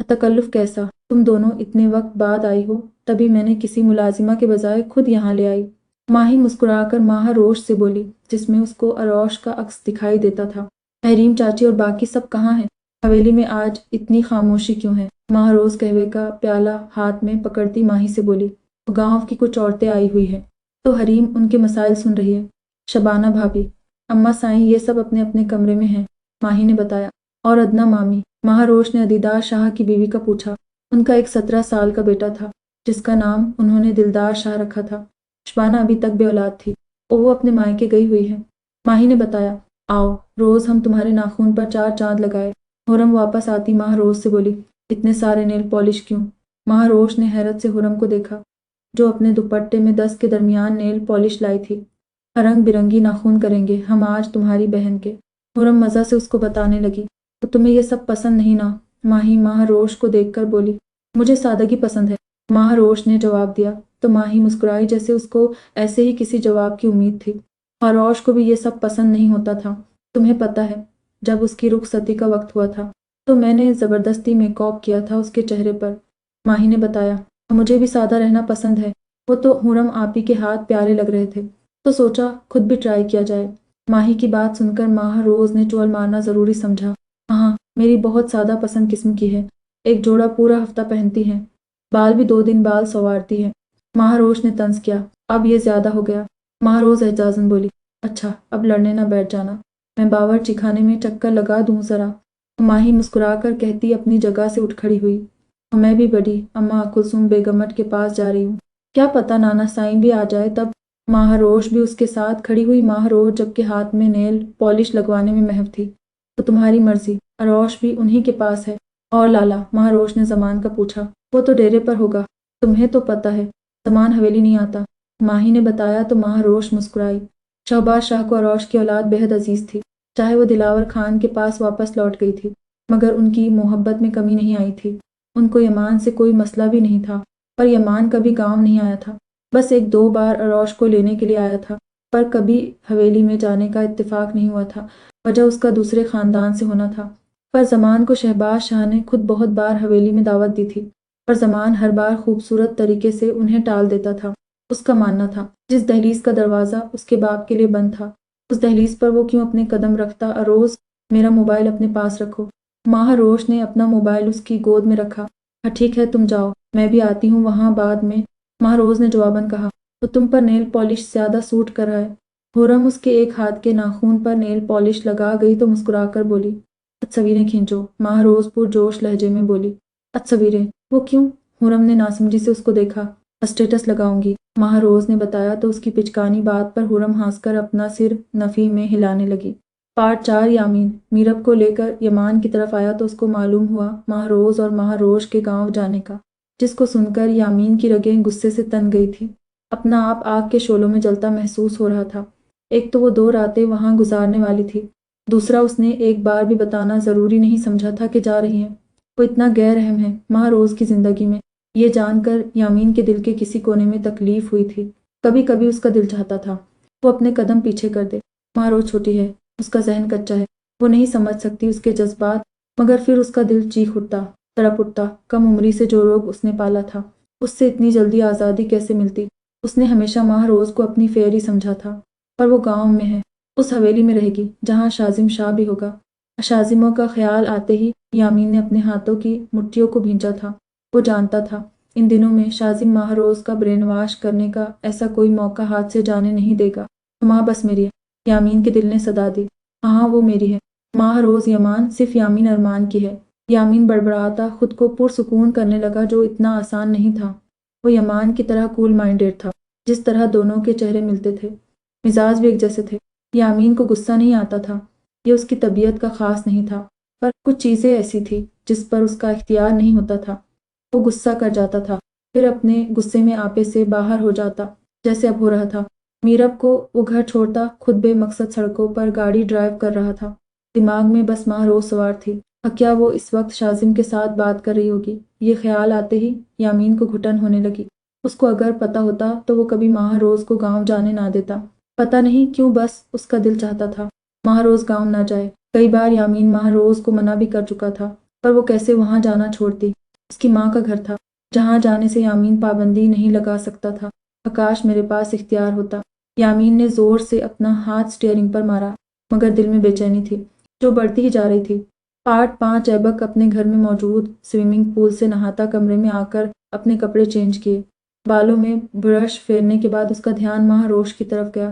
A: تکلف کیسا؟ تم دونوں اتنے وقت بعد آئی ہو، تبھی میں نے کسی ملازمہ کے بجائے خود یہاں لے آئی، ماہی مسکرا کر ماہ روش سے بولی، جس میں اس کو اروش کا عکس دکھائی دیتا تھا۔ حریم چاچی اور باقی سب کہاں ہیں؟ حویلی میں آج اتنی خاموشی کیوں ہے؟ ماہ روز قہوے کا پیالہ ہاتھ میں پکڑتی ماہی سے بولی۔ گاؤں کی کچھ عورتیں آئی ہوئی ہیں تو حریم ان کے مسائل سن رہی ہے۔ شبانہ بھابھی، اماں سائیں یہ سب اپنے اپنے کمرے میں ہیں، ماہی نے بتایا۔ اور ادنا مامی؟ ماہ روش نے عدیدار شاہ کی بیوی کا پوچھا۔ ان کا ایک 17 سال کا بیٹا تھا جس کا نام انہوں نے دلدار شاہ رکھا تھا۔ شبانہ ابھی تک بے اولاد تھی اور وہ اپنے مائکے گئی ہوئی ہے، ماہی نے بتایا۔ آؤ روز ہم تمہارے ناخون پر 4 چاند لگائے، خرم واپس آتی ماہ روز سے بولی۔ اتنے سارے نیل پالش کیوں؟ ماہ روش نے حیرت سے خرم کو دیکھا جو اپنے دوپٹے میں 10 کے درمیان نیل پالش لائی تھی۔ رنگ برنگی ناخون کریں گے ہم آج تمہاری بہن کے، خرم مزہ سے اس کو بتانے لگی۔ تو تمہیں یہ سب پسند نہیں نا؟ ماہی ماہ روش کو دیکھ کر بولی۔ مجھے سادگی پسند ہے، ماہ روش نے جواب دیا تو ماہی مسکرائی جیسے اس کو ایسے ہی کسی جواب کی امید تھی۔ اروش کو بھی یہ سب پسند نہیں ہوتا تھا، تمہیں پتہ ہے جب اس کی رخصتی کا وقت ہوا تھا تو میں نے زبردستی میک اپ کیا تھا اس کے چہرے پر، ماہی نے بتایا۔ مجھے بھی سادہ رہنا پسند ہے، وہ تو خرم آپی کے ہاتھ پیارے لگ رہے تھے تو سوچا خود بھی ٹرائی کیا جائے۔ ماہی کی بات سن کر ماہ روز نے چول مارنا ضروری سمجھا۔ ہاں میری بہت سادہ پسند قسم کی ہے، ایک جوڑا پورا ہفتہ پہنتی ہے، بال بھی 2 دن بال سنوارتی ہے۔ ماہ روش نے طنز کیا۔ اب یہ زیادہ ہو گیا، ماہ روز اعجازاً بولی۔ اچھا اب لڑنے نہ بیٹھ جانا، میں باورچی خانے میں چکر لگا دوں ذرا، ماہی مسکرا کر کہتی اپنی جگہ سے اٹھ کھڑی ہوئی۔ میں بھی بڑی اماں کلثوم بیگمٹ کے پاس جا رہی ہوں، کیا پتہ نانا سائیں بھی آ جائے تب۔ ماہ روش بھی اس کے ساتھ کھڑی ہوئی۔ ماہ روش جب کہ ہاتھ میں نیل پالش لگوانے میں محو تھی۔ تو تمہاری مرضی، اروش بھی انہی کے پاس ہے۔ اور لالا؟ ماہ روش نے زمان کا پوچھا۔ وہ تو ڈیرے پر ہوگا، تمہیں تو پتہ ہے زمان حویلی نہیں آتا، ماہی نے بتایا تو ماہ روش مسکرائی۔ شہباز شاہ کو اروش کی اولاد بہت عزیز تھی، چاہے وہ دلاور خان کے پاس واپس لوٹ گئی تھی مگر ان کی محبت میں کمی نہیں آئی تھی۔ ان کو یمان سے کوئی مسئلہ بھی نہیں تھا، پر یمان کبھی گاؤں نہیں آیا تھا، بس 1-2 بار اروش کو لینے کے لیے آیا تھا۔ پر کبھی حویلی میں جانے کا اتفاق نہیں ہوا تھا، وجہ اس کا دوسرے خاندان سے ہونا تھا۔ پر زمان کو شہباز شاہ نے خود بہت بار حویلی میں دعوت دی تھی، پر زمان ہر بار خوبصورت طریقے سے انہیں ٹال دیتا تھا۔ اس کا ماننا تھا جس دہلیز کا دروازہ اس کے باپ کے لیے بند تھا، اس دہلیز پر وہ کیوں اپنے قدم رکھتا؟ اروز، میرا موبائل اپنے پاس رکھو۔ ماہ روش نے اپنا موبائل اس کی گود میں رکھا۔ ہاں ٹھیک ہے، تم جاؤ، میں بھی آتی ہوں وہاں بعد میں، ماہ روز نے جواباً کہا۔ تو تم پر نیل پالش زیادہ سوٹ کر رہا ہے۔ خرم اس کے ایک ہاتھ کے ناخون پر نیل پالش لگا گئی تو مسکرا کر بولی، تصویریں کھینچو۔ ماہ روز پرجوش لہجے میں بولی، تصویریں؟ وہ کیوں؟ خرم نے ناسمجھی سے اس کو دیکھا۔ اسٹیٹس لگاؤں گی، ماہ روز نے بتایا تو اس کی پچکانی بات پر خرم ہنس کر اپنا سر نفی میں ہلانے لگی۔ پارٹ 4 یامین میرب کو لے کر یمان کی طرف آیا تو اس کو معلوم ہوا ماہ روز اور ماہ روش کے گاؤں جانے کا، جس کو سن کر یامین کی رگیں غصے سے تن گئی تھی۔ اپنا آپ آگ کے شعلوں میں جلتا محسوس ہو رہا تھا۔ ایک تو وہ 2 راتیں وہاں گزارنے والی تھی، دوسرا اس نے ایک بار بھی بتانا ضروری نہیں سمجھا تھا کہ جا رہی ہیں۔ وہ اتنا غیر اہم ہے ماہ روز کی زندگی میں، یہ جان کر یامین کے دل کے کسی کونے میں تکلیف ہوئی تھی۔ کبھی کبھی اس کا دل چاہتا تھا وہ اپنے قدم پیچھے کر دے۔ ماہ روز چھوٹی ہے، اس کا ذہن کچا ہے، وہ نہیں سمجھ سکتی اس کے جذبات، مگر پھر اس کا دل چیخ اٹھتا، تڑپ اٹھتا۔ کم عمری سے جو روگ اس نے پالا تھا، اس سے اتنی جلدی آزادی کیسے ملتی؟ اس نے ہمیشہ ماہ روز کو اپنی فیری سمجھا تھا، پر وہ گاؤں میں ہے، اس حویلی میں رہے گی جہاں شازم شاہ بھی ہوگا۔ شازموں کا خیال آتے ہی یامین نے اپنے ہاتھوں کی مٹھیوں کو بھینچا تھا۔ وہ جانتا تھا ان دنوں میں شازم ماہ روز کا برین واش کرنے کا ایسا کوئی موقع ہاتھ سے جانے نہیں دے گا۔ ماں بس میری ہے، یامین کے دل نے صدا دی۔ ہاں وہ میری ہے، ماہ روز یمان صرف یامین ارمان کی ہے۔ یامین بڑبڑاتا خود کو پرسکون کرنے لگا جو اتنا آسان نہیں تھا۔ وہ یمان کی طرح کول مائنڈیڈ تھا، جس طرح دونوں کے چہرے ملتے تھے، مزاج بھی ایک جیسے تھے۔ یامین کو غصہ نہیں آتا تھا، یہ اس کی طبیعت کا خاص نہیں تھا، پر کچھ چیزیں ایسی تھی جس پر اس کا اختیار نہیں ہوتا تھا۔ وہ غصہ کر جاتا تھا، پھر اپنے غصے میں آپے سے باہر ہو جاتا، جیسے اب ہو رہا تھا۔ میرب کو وہ گھر چھوڑتا خود بے مقصد سڑکوں پر گاڑی ڈرائیو کر رہا تھا، دماغ میں بس ماہ روز سوار تھی۔ کیا وہ اس وقت شازم کے ساتھ بات کر رہی ہوگی؟ یہ خیال آتے ہی یامین کو گھٹن ہونے لگی۔ اس کو اگر پتہ ہوتا تو وہ کبھی ماہ روز کو گاؤں جانے نہ دیتا۔ پتہ نہیں کیوں بس اس کا دل چاہتا تھا ماہ روز گاؤں نہ جائے۔ کئی بار یامین ماہ روز کو منع بھی کر چکا تھا، پر وہ کیسے وہاں جانا چھوڑتی؟ اس کی ماں کا گھر تھا جہاں جانے سے یامین پابندی نہیں لگا سکتا تھا۔ کاش میرے پاس اختیار ہوتا۔ یامین نے زور سے اپنا ہاتھ سٹیئرنگ پر مارا، مگر دل میں بے چینی تھی جو بڑھتی ہی جا رہی تھی۔ پارٹ 5 ایبک اپنے گھر میں موجود سوئمنگ پول سے نہاتا کمرے میں آ کر اپنے کپڑے چینج کیے۔ بالوں میں برش پھیرنے کے بعد اس کا دھیان ماہ روش کی طرف گیا۔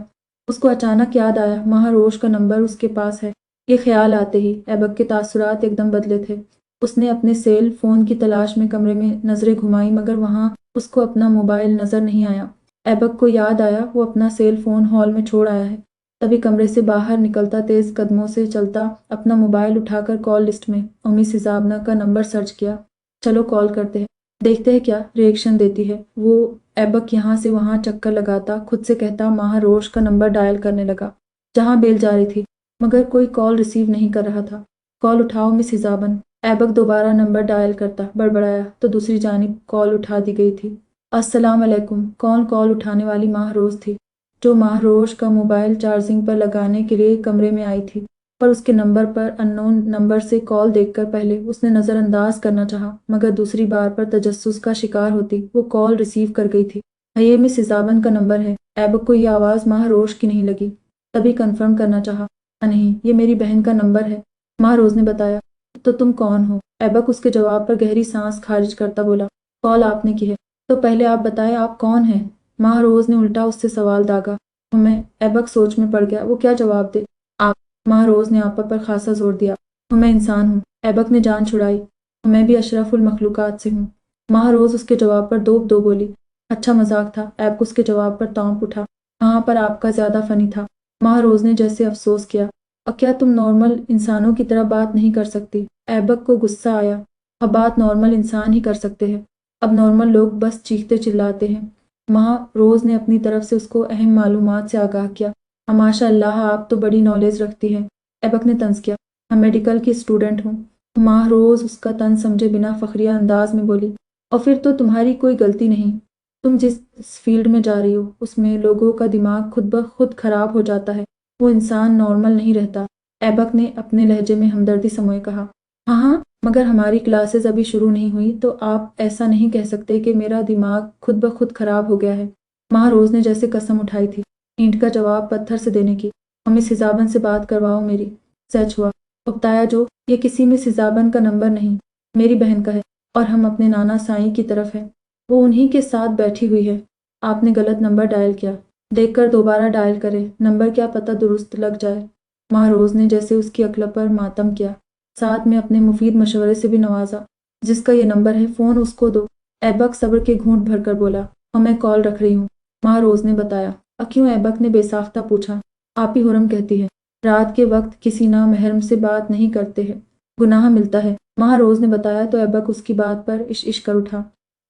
A: اس کو اچانک یاد آیا ماہ روش کا نمبر اس کے پاس ہے۔ یہ خیال آتے ہی ایبک کے تاثرات ایک دم بدلے تھے۔ اس نے اپنے سیل فون کی تلاش میں کمرے میں نظریں گھمائیں مگر وہاں اس کو اپنا موبائل نظر نہیں آیا۔ ایبک کو یاد آیا وہ اپنا سیل فون ہال میں چھوڑ آیا ہے۔ تبھی کمرے سے باہر نکلتا تیز قدموں سے چلتا اپنا موبائل اٹھا کر کال لسٹ میں امی سزابنا کا نمبر سرچ کیا۔ چلو کال کرتے ہیں، دیکھتے ہیں کیا ری ایکشن دیتی ہے۔ وہ ایبک یہاں سے وہاں چکر لگاتا خود سے کہتا ماہ روش کا نمبر ڈائل کرنے لگا جہاں بیل جا رہی تھی، مگر کوئی کال ریسیو نہیں کر رہا تھا۔ کال اٹھاؤ مس حزابن۔ ایبک دوبارہ نمبر ڈائل کرتا، بڑبڑایا تو دوسری جانب کال اٹھا دی گئی تھی۔ السلام علیکم۔ کون؟ کال اٹھانے والی ماہ روز تھی جو ماہ روش کا موبائل چارجنگ پر لگانے کے لیے کمرے میں آئی تھی، پر اس کے نمبر پر ان نون نمبر سے کال دیکھ کر پہلے اس نے نظر انداز کرنا چاہا مگر دوسری بار پر تجسس کا شکار ہوتی وہ کال ریسیو کر گئی تھی۔ یہ مس حزابن کا نمبر ہے۔ ایبک کو یہ آواز ماہ روش کی نہیں لگی، تبھی کنفرم کرنا چاہا، نہیں یہ میری بہن کا نمبر ہے، ماہ روز نے بتایا۔ تو تم کون ہو؟ ایبک اس کے جواب پر گہری سانس خارج کرتا بولا، کال آپ نے کی ہے تو پہلے آپ بتائیں آپ کون ہیں؟ ماہ روز نے الٹا اس سے سوال داغا۔ میں ایبک سوچ میں پڑ گیا وہ کیا جواب دے۔ آپ؟ ماہ روز نے آپا پر خاصا زور دیا۔ میں انسان ہوں۔ ایبک نے جان چھڑائی، میں بھی اشرف المخلوقات سے ہوں۔ ماہ روز اس کے جواب پر دو بولی۔ اچھا مذاق تھا۔ ایبک اس کے جواب پر تونپ اٹھا، ہاں پر آپ کا زیادہ فنی تھا۔ ماہ روز نے جیسے افسوس کیا، اور کیا تم نارمل انسانوں کی طرح بات نہیں کر سکتی؟ ایبک کو غصہ آیا، اب بات نارمل انسان ہی کر سکتے ہیں، اب نارمل لوگ بس چیختے چلاتے ہیں۔ ماہ روز نے اپنی طرف سے اس کو اہم معلومات سے آگاہ کیا۔ ماشاء اللہ آپ تو بڑی نالج رکھتی ہیں، ایبک نے طنز کیا۔ میں میڈیکل کی اسٹوڈنٹ ہوں۔ ماہ روز اس کا طنز سمجھے بنا فخریہ انداز میں بولی، اور پھر تو تمہاری کوئی غلطی نہیں، تم جس فیلڈ میں جا رہی ہو اس میں لوگوں کا دماغ خود بخود خراب ہو جاتا ہے، وہ انسان نارمل نہیں رہتا۔ ایبک نے اپنے لہجے میں ہمدردی سموئے کہا۔ ہاں ہاں، مگر ہماری کلاسز ابھی شروع نہیں ہوئی تو آپ ایسا نہیں کہہ سکتے کہ میرا دماغ خود بخود خراب ہو گیا ہے۔ ماہ روز نے جیسے قسم اٹھائی تھی اینٹ کا جواب پتھر سے دینے کی۔ مس حجابن سے بات کرواؤ میری۔ سچ ہوا، اکتایا جو، یہ کسی مس حجابن کا نمبر نہیں، میری بہن کا ہے، اور ہم اپنے نانا سائیں کی طرف ہیں، وہ انہی کے ساتھ بیٹھی ہوئی ہے۔ آپ نے غلط نمبر ڈائل کیا، دیکھ کر دوبارہ ڈائل کرے، نمبر کیا پتہ درست لگ جائے۔ ماہ روز نے جیسے اس کی عقل پر ماتم کیا، ساتھ میں اپنے مفید مشورے سے بھی نوازا۔ جس کا یہ نمبر ہے فون اس کو دو۔ ایبک صبر کے گھونٹ بھر کر بولا۔ اور میں کال رکھ رہی ہوں، ماہ روز نے بتایا۔ کیوں؟ ایبک نے بے ساختہ پوچھا۔ آپ ہی حرم کہتی ہے رات کے وقت کسی نامحرم سے بات نہیں کرتے ہیں، گناہ ملتا ہے، ماہ روز نے بتایا تو ایبک اس کی بات پر عش کر اٹھا۔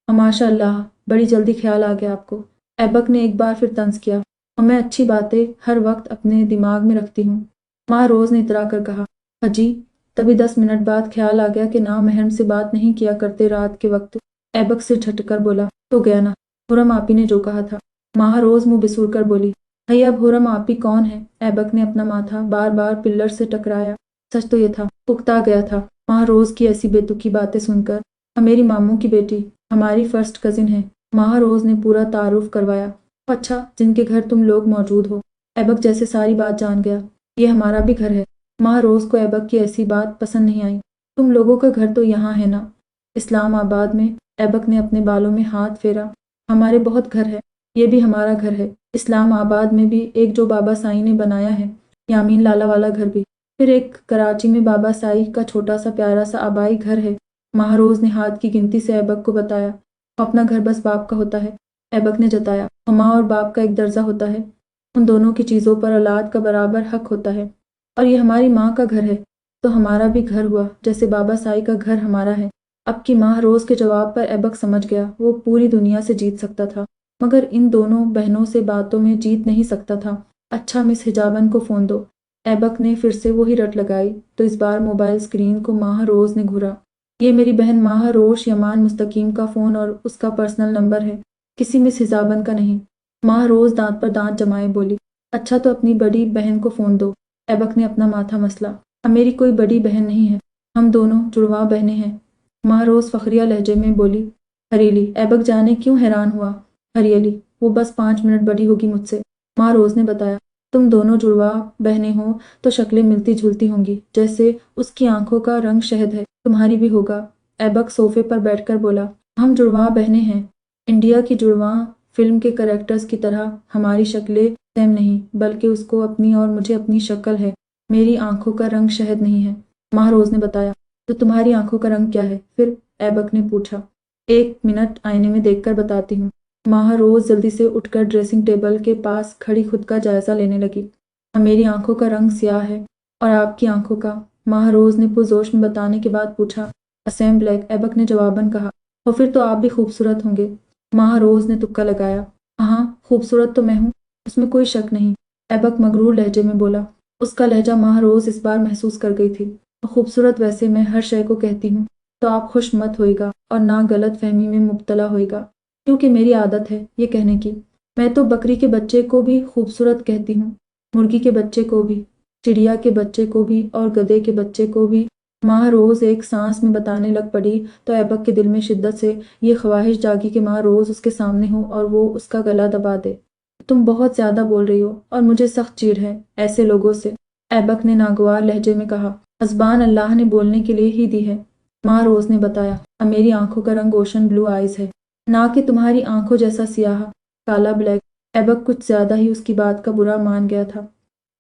A: ماشاء اللہ، بڑی جلدی خیال آ گیا آپ کو۔ ایبک نے ایک بار پھر طنز کیا۔ اور میں اچھی باتیں ہر وقت اپنے دماغ میں رکھتی ہوں، ماہ روز نے اترا کر کہا۔ جی، تبھی 10 منٹ بعد خیال آ گیا کہ نامحرم سے بات نہیں کیا کرتے رات کے وقت۔ ایبک سے جھٹ کر بولا، تو گیا نا، حرم آپی نے جو کہا تھا۔ ماہ روز منہ بسور کر بولی، بھئی اب حرم آپی کون ہے؟ ایبک نے اپنا ماتھا بار بار پلر سے ٹکرایا۔ سچ تو یہ تھا، اکتا گیا تھا ماہ روز کی ایسی بے تکی باتیں سن کر۔ میری ماموں کی بیٹی، ہماری فرسٹ کزن ہے، ماہ روز نے پورا تعارف کروایا۔ اچھا، جن کے گھر تم لوگ موجود ہو۔ ایبک جیسے ساری بات جان گیا۔ یہ ہمارا بھی گھر ہے۔ ماہ روز کو ایبک کی ایسی بات پسند نہیں آئی۔ تم لوگوں کا گھر تو یہاں ہے نا، اسلام آباد میں؟ ایبک نے اپنے بالوں میں ہاتھ پھیرا۔ ہمارے بہت گھر ہے، یہ بھی ہمارا گھر ہے، اسلام آباد میں بھی ایک جو بابا سائی نے بنایا ہے، یامین لالا والا گھر بھی، پھر ایک کراچی میں بابا سائی کا چھوٹا سا پیارا سا آبائی گھر ہے۔ ماہ روز نے ہاتھ کی گنتی سے ایبک کو بتایا۔ اپنا گھر بس باپ کا ہوتا ہے، ایبک نے جتایا، اور ماں اور باپ کا ایک درجہ ہوتا ہے، ان دونوں کی چیزوں پر اولاد کا برابر حق ہوتا ہے، اور یہ ہماری ماں کا گھر ہے تو ہمارا بھی گھر ہوا، جیسے بابا سائی کا گھر ہمارا ہے۔ اب کی ماہ روز کے جواب پر ایبک سمجھ گیا وہ پوری دنیا سے جیت سکتا تھا مگر ان دونوں بہنوں سے باتوں میں جیت نہیں سکتا تھا۔ اچھا، مس حجابن کو فون دو۔ ایبک نے پھر سے وہی رٹ لگائی تو اس بار موبائل اسکرین کو ماہ روز نے گھورا۔ یہ میری بہن ماہ روش یمان مستقیم کا فون اور اس کا پرسنل نمبر ہے، کسی مس حجابن کا نہیں۔ ماہ روز دانت پر دانت جمائے بولی۔ اچھا تو اپنی بڑی بہن کو فون دو۔ ایبک نے اپنا ماتھا مسلا۔ اب میری کوئی بڑی بہن نہیں ہے، ہم دونوں جڑواں بہنیں ہیں، ماہ روز فخریہ لہجے میں بولی۔ ہریلی، ایبک جانے کیوں حیران ہوا۔ ہریلی، وہ بس 5 منٹ بڑی ہوگی مجھ سے، ماہ روز نے بتایا۔ تم دونوں جڑواں بہنیں ہوں تو شکلیں ملتی جھلتی ہوں گی، جیسے اس کی آنکھوں کا رنگ شہد ہے، تمہاری بھی ہوگا۔ ایبک صوفے پر بیٹھ کر بولا۔ ہم جڑواں بہنیں ہیں، انڈیا کی جڑواں فلم کے کریکٹرز کی طرح ہماری شکلیں سیم نہیں، بلکہ اس کو اپنی اور مجھے اپنی شکل ہے، میری آنکھوں کا رنگ شہد نہیں ہے، ماہ روز نے بتایا۔ تو تمہاری آنکھوں کا رنگ کیا ہے پھر؟ ایبک نے پوچھا۔ 1 منٹ آئینے میں دیکھ کر بتاتی ہوں۔ ماہ روز جلدی سے اٹھ کر ڈریسنگ ٹیبل کے پاس کھڑی خود کا جائزہ لینے لگی۔ میری آنکھوں کا رنگ سیاہ ہے، اور آپ کی آنکھوں کا؟ ماہ روز نے پرجوش میں بتانے کے بعد پوچھا۔ اسیم بلیک، ایبک نے جواباً کہا۔ اور پھر تو آپ بھی خوبصورت ہوں گے، ماہ روز نے تکا لگایا۔ ہاں، خوبصورت تو میں ہوں، اس میں کوئی شک نہیں، ایبک مغرور لہجے میں بولا۔ اس کا لہجہ ماہ روز اس بار محسوس کر گئی تھی۔ خوبصورت ویسے میں ہر شے کو کہتی ہوں، تو آپ خوش مت ہوئے گا اور نہ غلط فہمی میں مبتلا ہوئے گا، کیونکہ میری عادت ہے یہ کہنے کی۔ میں تو بکری کے بچے کو بھی خوبصورت کہتی ہوں، مرغی کے بچے کو بھی، چڑیا کے بچے کو بھی، اور گدھے کے بچے کو بھی۔ ماہ روز ایک سانس میں بتانے لگ پڑی تو ایبک کے دل میں شدت سے یہ خواہش جاگی کہ ماہ روز اس کے سامنے ہو اور وہ اس کا گلا دبا دے۔ تم بہت زیادہ بول رہی ہو اور مجھے سخت چیڑ ہے ایسے لوگوں سے، ایبک نے ناگوار لہجے میں کہا۔ زبان اللہ نے بولنے کے لیے ہی دی ہے، ماہ روز نے بتایا۔ اب میری آنکھوں کا رنگ اوشن بلو آئیز ہے، نہ کہ تمہاری آنکھوں جیسا سیاہ کالا بلیک۔ ایبک کچھ زیادہ ہی اس کی بات کا برا مان گیا تھا،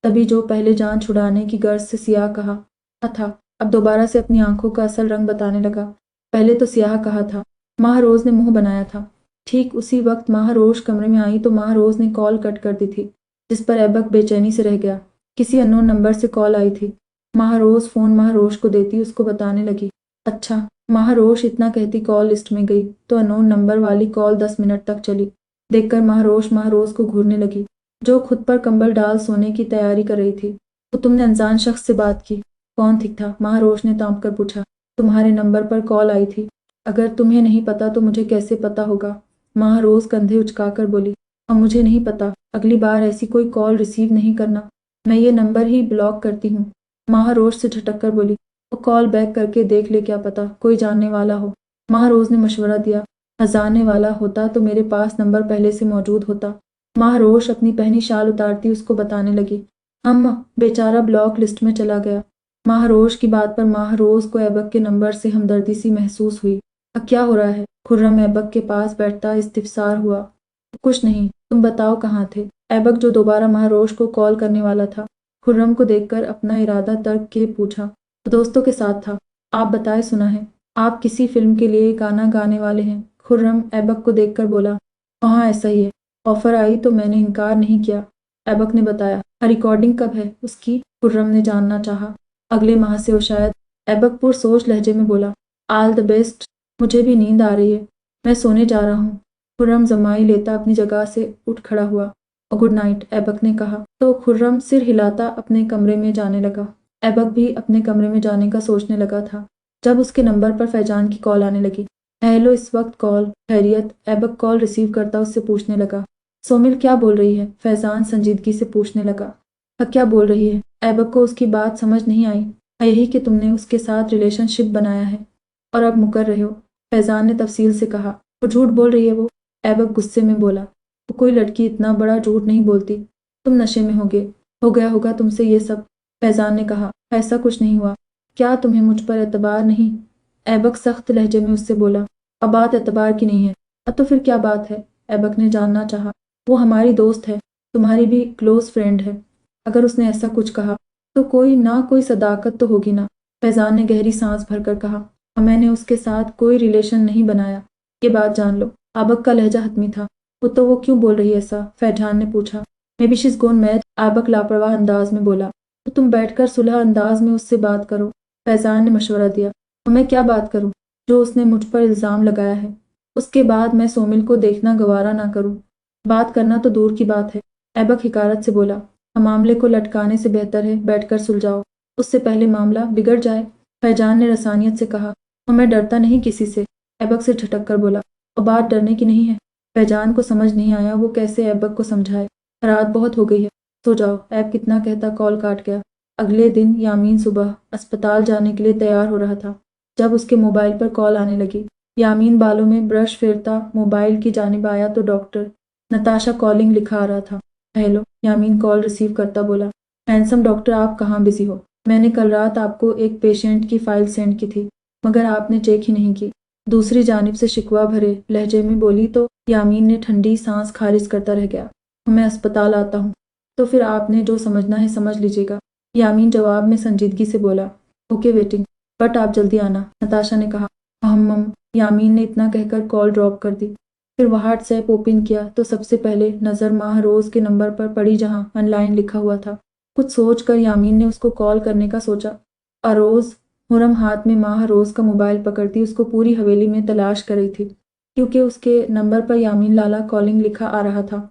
A: تبھی جو پہلے جان چھڑانے کی غرض سے سیاہ کہا تھا اب دوبارہ سے اپنی آنکھوں کا اصل رنگ بتانے لگا۔ پہلے تو سیاہ کہا تھا، ماہ روز نے منہ بنایا تھا۔ ٹھیک اسی وقت ماہ روز کمرے میں آئی تو ماہ روز نے کال کٹ کر دی تھی، جس پر ایبک بے چینی سے رہ گیا۔ کسی انون نمبر سے کال آئی تھی۔ ماہ روز فون ماہ روش کو دیتی اس کو بتانے لگی۔ اچھا، ماہ روش اتنا کہتی کال لسٹ میں گئی تو انون نمبر والی کال 10 منٹ تک چلی۔ دیکھ کر ماہ روز کو گھورنے لگی، جو خود پر کمبل ڈال سونے کی تیاری کر رہی تھی۔ تو تم نے انجان شخص سے بات کی؟ کون ٹھیک تھا؟ ماہ روش نے تانپ کر پوچھا۔ تمہارے نمبر پر کال آئی تھی، اگر تمہیں نہیں پتا تو مجھے کیسے پتا ہوگا؟ माह रोज कंधे उचकाकर बोली। अब मुझे नहीं पता, अगली बार ऐसी कोई कॉल रिसीव नहीं करना, मैं ये नंबर ही ब्लॉक करती हूँ। माह रोज से झटक कर बोली। वो कॉल बैक करके देख ले, क्या पता कोई जानने वाला हो। माह रोज ने मशवरा दिया। जानने वाला होता तो मेरे पास नंबर पहले से मौजूद होता। माह रोज अपनी पहनी शाल उतारती उसको बताने लगी। अम्मा, बेचारा ब्लॉक लिस्ट में चला गया। माह रोज की बात पर माह रोज को ऐबक के नंबर से हमदर्दी सी महसूस हुई। अब क्या हो रहा है? खुर्रम ऐबक के पास बैठता इस्तिफसार हुआ। कुछ नहीं, तुम बताओ कहाँ थे? ऐबक जो दोबारा माह रोज को कॉल करने वाला था, खुर्रम को देखकर अपना इरादा तर्क के पूछा। दोस्तों के साथ था। आप बताए, सुना है आप किसी फिल्म के लिए गाना गाने वाले हैं। खुर्रम ऐबक को देखकर बोला। हाँ, ऐसा ही है। ऑफर आई तो मैंने इनकार नहीं किया। ऐबक ने बताया। रिकॉर्डिंग कब है उसकी? खुर्रम ने जानना चाहा। अगले माह से हो शायद। ऐबक पुरसोच लहजे में बोला। All the best. मुझे भी नींद आ रही है, मैं सोने जा रहा हूँ। खुर्रम जमाई लेता अपनी जगह से उठ खड़ा हुआ। गुड नाइट, ऐबक ने कहा तो खुर्रम सिर हिलाता अपने कमरे में जाने लगा। ऐबक भी अपने कमरे में जाने का सोचने लगा था जब उसके नंबर पर फैजान की कॉल आने लगी। हेलो, इस वक्त कॉल? खैरियत? ऐबक कॉल रिसीव करता उससे पूछने लगा। सोमिल क्या बोल रही है? फैजान संजीदगी से पूछने लगा। क्या बोल रही है? ऐबक को उसकी बात समझ नहीं आई। यही कि तुमने उसके साथ रिलेशनशिप बनाया है और अब मुकर रहे हो, फैजान ने तफसील से कहा। वो झूठ बोल रही है वो, ऐबक गुस्से में बोला। वो कोई लड़की इतना बड़ा झूठ नहीं बोलती। तुम नशे में हो गया होगा तुमसे ये सब, फैजान ने कहा। ऐसा कुछ नहीं हुआ। क्या तुम्हें मुझ पर एतबार नहीं? ऐबक सख्त लहजे में उससे बोला। अब बात एतबार की नहीं है। अब तो फिर क्या बात है? ऐबक ने जानना चाहा। वो हमारी दोस्त है, तुम्हारी भी क्लोज फ्रेंड है। अगर उसने ऐसा कुछ कहा तो कोई सदाकत तो होगी ना, फैजान ने गहरी सांस भरकर कहा। और मैंने उसके साथ कोई रिलेशन नहीं बनाया, ये बात जान लो। ऐबक का लहजा हतमी था। वो क्यों बोल रही है ऐसा? फैजान ने पूछा। May be she is gone mad, Aibak लापरवाह अंदाज में बोला। तो तुम बैठकर सुलह अंदाज में उससे बात करो, फैजान ने मशवरा दिया। और मैं क्या बात करूं? जो उसने मुझ पर इल्ज़ाम लगाया है, उसके बाद मैं सोमिल को देखना गवारा ना करूं। बात करना तो दूर की बात है, ऐबक हिकारत से बोला। मामले को लटकाने से बेहतर है बैठकर सुलझाओ, उससे पहले मामला बिगड़ जाए, फैजान ने रसानियत से कहा। और मैं डरता नहीं किसी से, ऐबक से झटक कर बोला। और बात डरने की नहीं है। फैजान को समझ नहीं आया वो कैसे ऐबक को समझाए। रात बहुत हो गई है, सो जाओ, ऐब कितना कहता कॉल काट गया। अगले दिन यामीन सुबह अस्पताल जाने के लिए तैयार हो रहा था जब उसके मोबाइल पर कॉल आने लगी। यामीन बालों में ब्रश फेरता मोबाइल की जानिब आया तो डॉक्टर नताशा कॉलिंग लिखा आ रहा था। हेलो, यामीन कॉल रिसीव करता बोला। हैंडसम डॉक्टर, आप कहाँ बिजी हो? मैंने कल रात आपको एक पेशेंट की फाइल सेंड की थी मगर आपने चेक ही नहीं की, दूसरी जानिब से शिकवा भरे लहजे में बोली तो यामीन ने ठंडी सांस खारिज करता रह गया। मैं अस्पताल आता हूँ, तो फिर आपने जो समझना है समझ लीजिएगा, यामीन जवाब में संजीदगी से बोला। ओके वेटिंग, बट आप जल्दी आना, नताशा ने कहा। हम यामीन ने इतना कहकर कॉल ड्रॉप कर दी। फिर व्हाट्सएप ओपन किया तो सबसे पहले नज़र माह रोज़ के नंबर पर पड़ी जहां ऑनलाइन लिखा हुआ था। कुछ सोच कर यामीन ने उसको कॉल करने का सोचा। अरोज़ हुरम हाथ में माह रोज़ का मोबाइल पकड़ती उसको पूरी हवेली में तलाश कर रही थी क्योंकि उसके नंबर पर यामीन लाला कॉलिंग लिखा आ रहा था।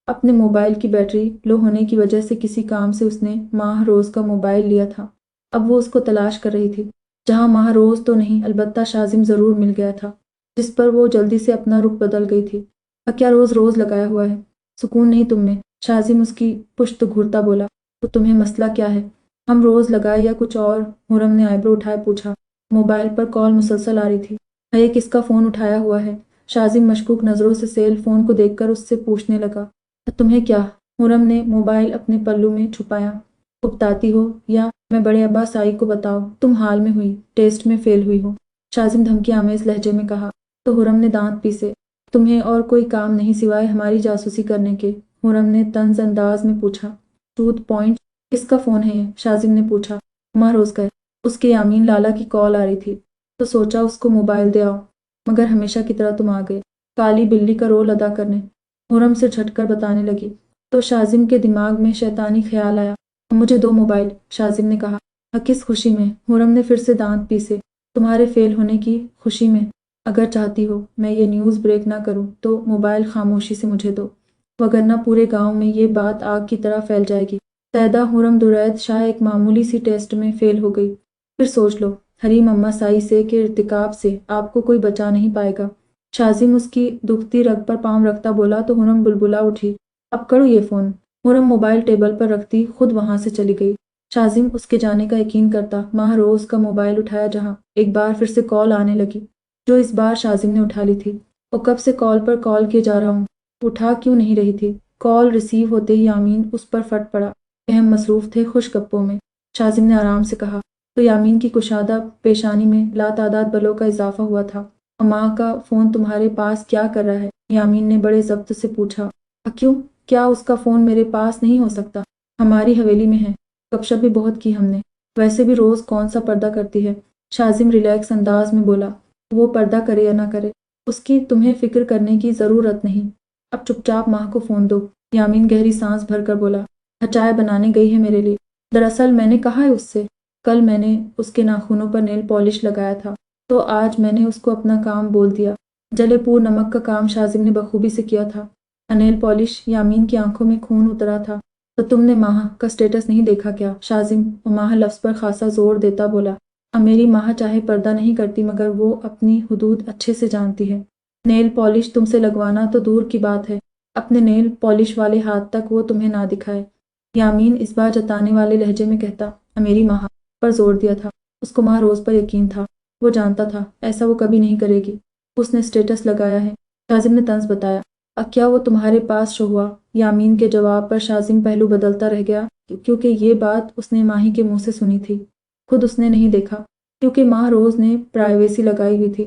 A: अपने मोबाइल की बैटरी लो होने की वजह से किसी काम से उसने माह रोज़ का मोबाइल लिया था। अब वो उसको तलाश कर रही थी। जहां माह रोज़ तो नहीं, अलबत्ता शाजिम ज़रूर मिल गया था जिस पर वो जल्दी से अपना रुख बदल गई थी। क्या रोज़ रोज़ लगाया हुआ है? सुकून नहीं तुम में? शाजिम उसकी पुश्त घूरता बोला। तो तुम्हें मसला क्या है? हम रोज़ लगाए या कुछ और? हुरम ने आईब्रो उठाए पूछा। मोबाइल पर कॉल मुसलसल आ रही थी। ये किसका फ़ोन उठाया हुआ है? शाजिम मशकूक नज़रों से सेल फ़ोन को देखकर उससे पूछने लगा। तुम्हें क्या? हुरम ने मोबाइल अपने पल्लू में छुपाया। उकताती हो या मैं बड़े अब्बा साई को बताओ तुम हाल में हुई टेस्ट में फेल हुई हो, शाजिम धमकी आमेज लहजे में कहा। तो हुरम ने दांत पीसे। तुम्हें और कोई काम नहीं सिवाय हमारी जासूसी करने के? हुरम ने तंज अंदाज में पूछा। ट्रूथ पॉइंट, किसका फ़ोन है ये? शाजिम ने पूछा। रोज़ का है। उसके यामीन लाला की कॉल आ रही थी तो सोचा उसको मोबाइल दे आओ, मगर हमेशा की तरह तुम आ गए काली बिल्ली का रोल अदा करने, हुरम से झटकर बताने लगी। तो शाजिम के दिमाग में शैतानी ख्याल आया। मुझे दो मोबाइल, शाजिम ने कहा। किस खुशी में? हुरम ने फिर से दांत पीसे। तुम्हारे फेल होने की खुशी में। अगर चाहती हो मैं ये न्यूज़ ब्रेक ना करूं तो मोबाइल खामोशी से मुझे दो, वगरना पूरे गांव में ये बात आग की तरह फैल जाएगी। सैदा हुरम दुरैद शाह एक मामूली सी टेस्ट में फेल हो गई। फिर सोच लो हरीम अम्मा साई से के इर्तिकाब से आपको कोई बचा नहीं पाएगा। शाजिम उसकी दुखती रग पर पाँव रखता बोला तो हुरम बुलबुला उठी, अब करो ये फ़ोन। हुरम मोबाइल टेबल पर रखती खुद वहाँ से चली गई। शाजिम उसके जाने का यकीन करता माहरोज़ का मोबाइल उठाया, जहाँ एक बार फिर से कॉल आने लगी, जो इस बार शाजिम ने उठा ली थी। वो कब से कॉल पर कॉल किए जा रहा हूँ, उठा क्यों नहीं रही थी। कॉल रिसीव होते ही यामीन उस पर फट पड़ा। अहम मसरूफ़ थे खुश गप्पों में। शाजिम ने आराम से कहा तो यामीन की कुशादा पेशानी में लातादाद बलों का इजाफा हुआ था। माँ का फ़ोन तुम्हारे पास क्या कर रहा है? यामीन ने बड़े ज़ब्त से पूछा। क्यों, क्या उसका फ़ोन मेरे पास नहीं हो सकता? हमारी हवेली में है। गपशप भी बहुत की हमने, वैसे भी रोज़ कौन सा पर्दा करती है। शाजिम रिलैक्स अंदाज में बोला, वो पर्दा करे या ना करे, उसकी तुम्हें फ़िक्र करने की ज़रूरत नहीं। अब चुपचाप माँ को फ़ोन दो। यामीन गहरी सांस भरकर बोला, चाय बनाने गई है मेरे लिए। दरअसल मैंने कहा है उससे, कल मैंने उसके नाखूनों पर नेल पॉलिश लगाया था, तो आज मैंने उसको अपना काम बोल दिया। जले पूर नमक का काम शाजिम ने बखूबी से किया था। नेल पॉलिश, यामीन की आंखों में खून उतरा था। तो तुमने माह का स्टेटस नहीं देखा क्या? शाजिम माह लफ्ज़ पर खासा जोर देता बोला, अब मेरी माह चाहे पर्दा नहीं करती मगर वो अपनी हुदूद अच्छे से जानती है। नेल पॉलिश तुमसे लगवाना तो दूर की बात है, अपने नेल पॉलिश वाले हाथ तक वो तुम्हें ना दिखाए। यामीन इस बार जताने वाले लहजे में कहता, मेरी माह पर जोर दिया था। उसको माह रोज़ पर यकीन था। वो जानता था ऐसा वो कभी नहीं करेगी। उसने स्टेटस लगाया है। शाजिम ने तंज बताया, क्या वो तुम्हारे पास शो हुआ? यामीन के जवाब पर शाजिम पहलू बदलता रह गया, क्योंकि ये बात उसने माही के मुंह से सुनी थी। खुद उसने नहीं देखा, क्योंकि माह रोज़ ने प्राइवेसी लगाई हुई थी,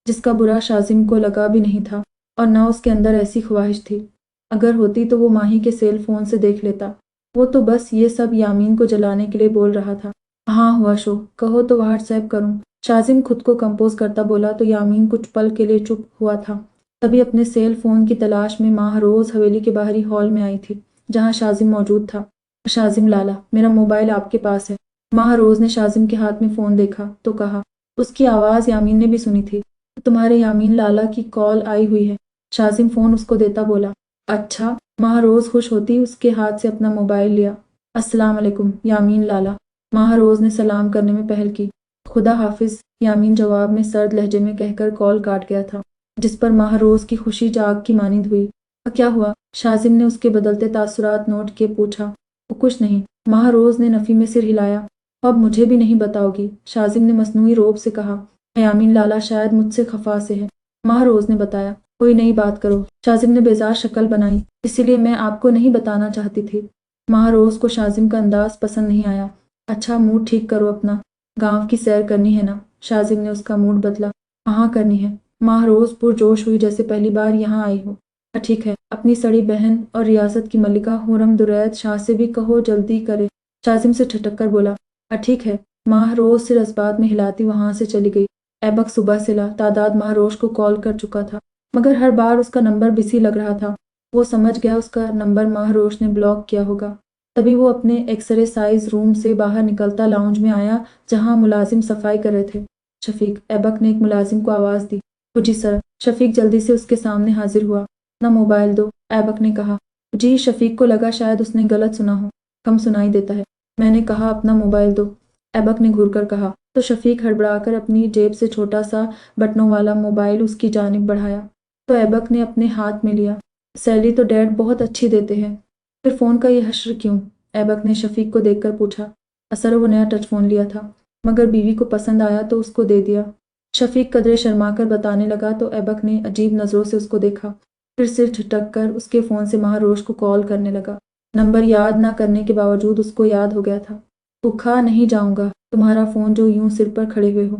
A: जिसका बुरा शाजिम को लगा भी नहीं था, और ना उसके अंदर ऐसी ख्वाहिश थी। अगर होती तो वो माही के सेल फोन से देख लेता। वो तो बस ये सब यामीन को जलाने के लिए बोल रहा था। हाँ हुआ शो, कहो तो व्हाट्सएप करूं। शाजिम खुद को कंपोज करता बोला तो यामीन कुछ पल के लिए चुप हुआ था। तभी अपने सेल फोन की तलाश में माह रोज़ हवेली के बाहरी हॉल में आई थी, जहाँ शाजिम मौजूद था। शाजिम लाला, मेरा मोबाइल आपके पास है। माह रोज़ ने शाजिम के हाथ में फ़ोन देखा तो कहा। उसकी आवाज़ यामीन ने भी सुनी थी। तुम्हारे यामीन लाला की कॉल आई हुई है। शाजिम फ़ोन उसको देता बोला, अच्छा। माह रोज़ खुश होती उसके हाथ से अपना मोबाइल लिया। अस्सलाम वालेकुम यामीन लाला। माह रोज़ ने सलाम करने में पहल की। खुदा हाफिज़, यामीन जवाब में सर्द लहजे में कहकर कॉल काट गया था, जिस पर माह रोज़ की खुशी जाग की मानिंद हुई। क्या हुआ? शाजिम ने उसके बदलते तासुरात नोट किए पूछा। वो कुछ नहीं। माह रोज़ ने नफ़ी में सिर हिलाया। अब मुझे भी नहीं बताओगी? शाजिम ने मसनूई रोब से कहा। यामीन लाला शायद मुझसे खफा से है। माह रोज़ ने बताया, कोई नई बात करो। शाजिम ने बेजार शक्ल बनाई, इसीलिए मैं आपको नहीं बताना चाहती थी। माह रोज़ को शाजिम का अंदाज पसंद नहीं आया। अच्छा मूड ठीक करो अपना, गांव की सैर करनी है ना? शाजिम ने उसका मूड बदला। हाँ करनी है। माह रोज़ पुरजोश हुई जैसे पहली बार यहाँ आई हो। ठीक है, अपनी सड़ी बहन और रियासत की मलिका हुरम दुरैद शाह से भी कहो जल्दी करे। शाजिम से ठटक कर बोला, ठीक है। माह रोज़ सिर इस्बात में हिलाती वहाँ से चली गई। ऐबक सुबह से तादाद माह रोज़ को कॉल कर चुका था, मगर हर बार उसका नंबर बिजी लग रहा था। वो समझ गया उसका नंबर माह रोज़ ने ब्लॉक किया होगा। तभी वो अपने एक्सरे साइज रूम से बाहर निकलता लाउंज में आया, जहाँ मुलाजिम सफाई कर रहे थे। शफीक, ऐबक ने एक मुलाजिम को आवाज़ दी। जी सर। शफीक जल्दी से उसके सामने हाजिर हुआ। ना मोबाइल दो, ऐबक ने कहा। जी। शफीक को लगा शायद उसने गलत सुना हो, कम सुनाई देता है। मैंने कहा अपना मोबाइल दो, ऐबक ने घूर कर कहा। तो शफीक हड़बड़ाकर अपनी जेब से छोटा सा बटनों वाला मोबाइल उसकी जानिब बढ़ाया, तो ऐबक ने अपने हाथ में लिया। सैलरी तो डैड बहुत अच्छी देते हैं, फिर फ़ोन का ये हश्र क्यों? ऐबक ने शफीक को देखकर पूछा। असल वो नया टच फ़ोन लिया था, मगर बीवी को पसंद आया तो उसको दे दिया। शफीक कदरे शर्माकर बताने लगा तो ऐबक ने अजीब नज़रों से उसको देखा, फिर सिर झटक कर उसके फ़ोन से माह रोज़ को कॉल करने लगा। नंबर याद ना करने के बावजूद उसको याद हो गया था। भूखा नहीं जाऊंगा, तुम्हारा फ़ोन जो यूं सिर पर खड़े हुए हो।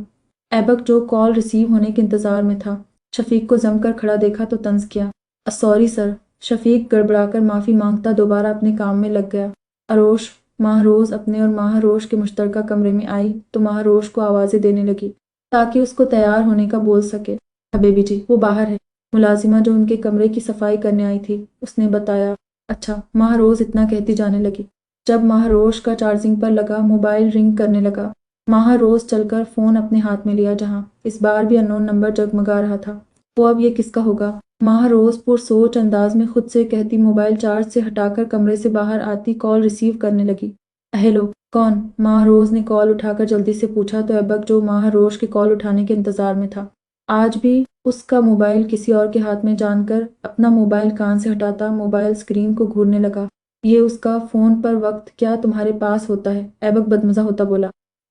A: ऐबक जो कॉल रिसीव होने के इंतज़ार में था, शफीक को जमकर खड़ा देखा तो तंज किया। Sorry sir. शफीक गड़बड़ाकर माफ़ी मांगता दोबारा अपने काम में लग गया। अरोश, माह रोज़ अपने और माह रोज़ के मुश्तरका कमरे में आई तो माह रोज़ को आवाज़ें देने लगी ताकि उसको तैयार होने का बोल सके। हबीबी जी, वो बाहर है। मुलाजिमा जो उनके कमरे की सफाई करने आई थी उसने बताया। अच्छा। माह रोज़ इतना कहती जाने लगी। जब माह रोज़ का चार्जिंग पर लगा मोबाइल रिंग करने लगा। माह रोज़ चलकर फ़ोन अपने हाथ में लिया, जहाँ इस बार भी अननोन नंबर जगमगा रहा था। वो अब ये किसका होगा? माह रोज़ पुरसोच अंदाज में खुद से कहती मोबाइल चार्ज से हटाकर कमरे से बाहर आती कॉल रिसीव करने लगी। हेलो, कौन? माह रोज़ ने कॉल उठाकर जल्दी से पूछा तो ऐबक जो माह रोज़ के कॉल उठाने के इंतज़ार में था। آج بھی اس کا موبائل کسی اور کے ہاتھ میں جان کر اپنا موبائل کان سے ہٹاتا موبائل اسکرین کو گھورنے لگا۔ یہ اس کا فون پر وقت کیا تمہارے پاس ہوتا ہے؟ ایبک بدمزہ ہوتا بولا۔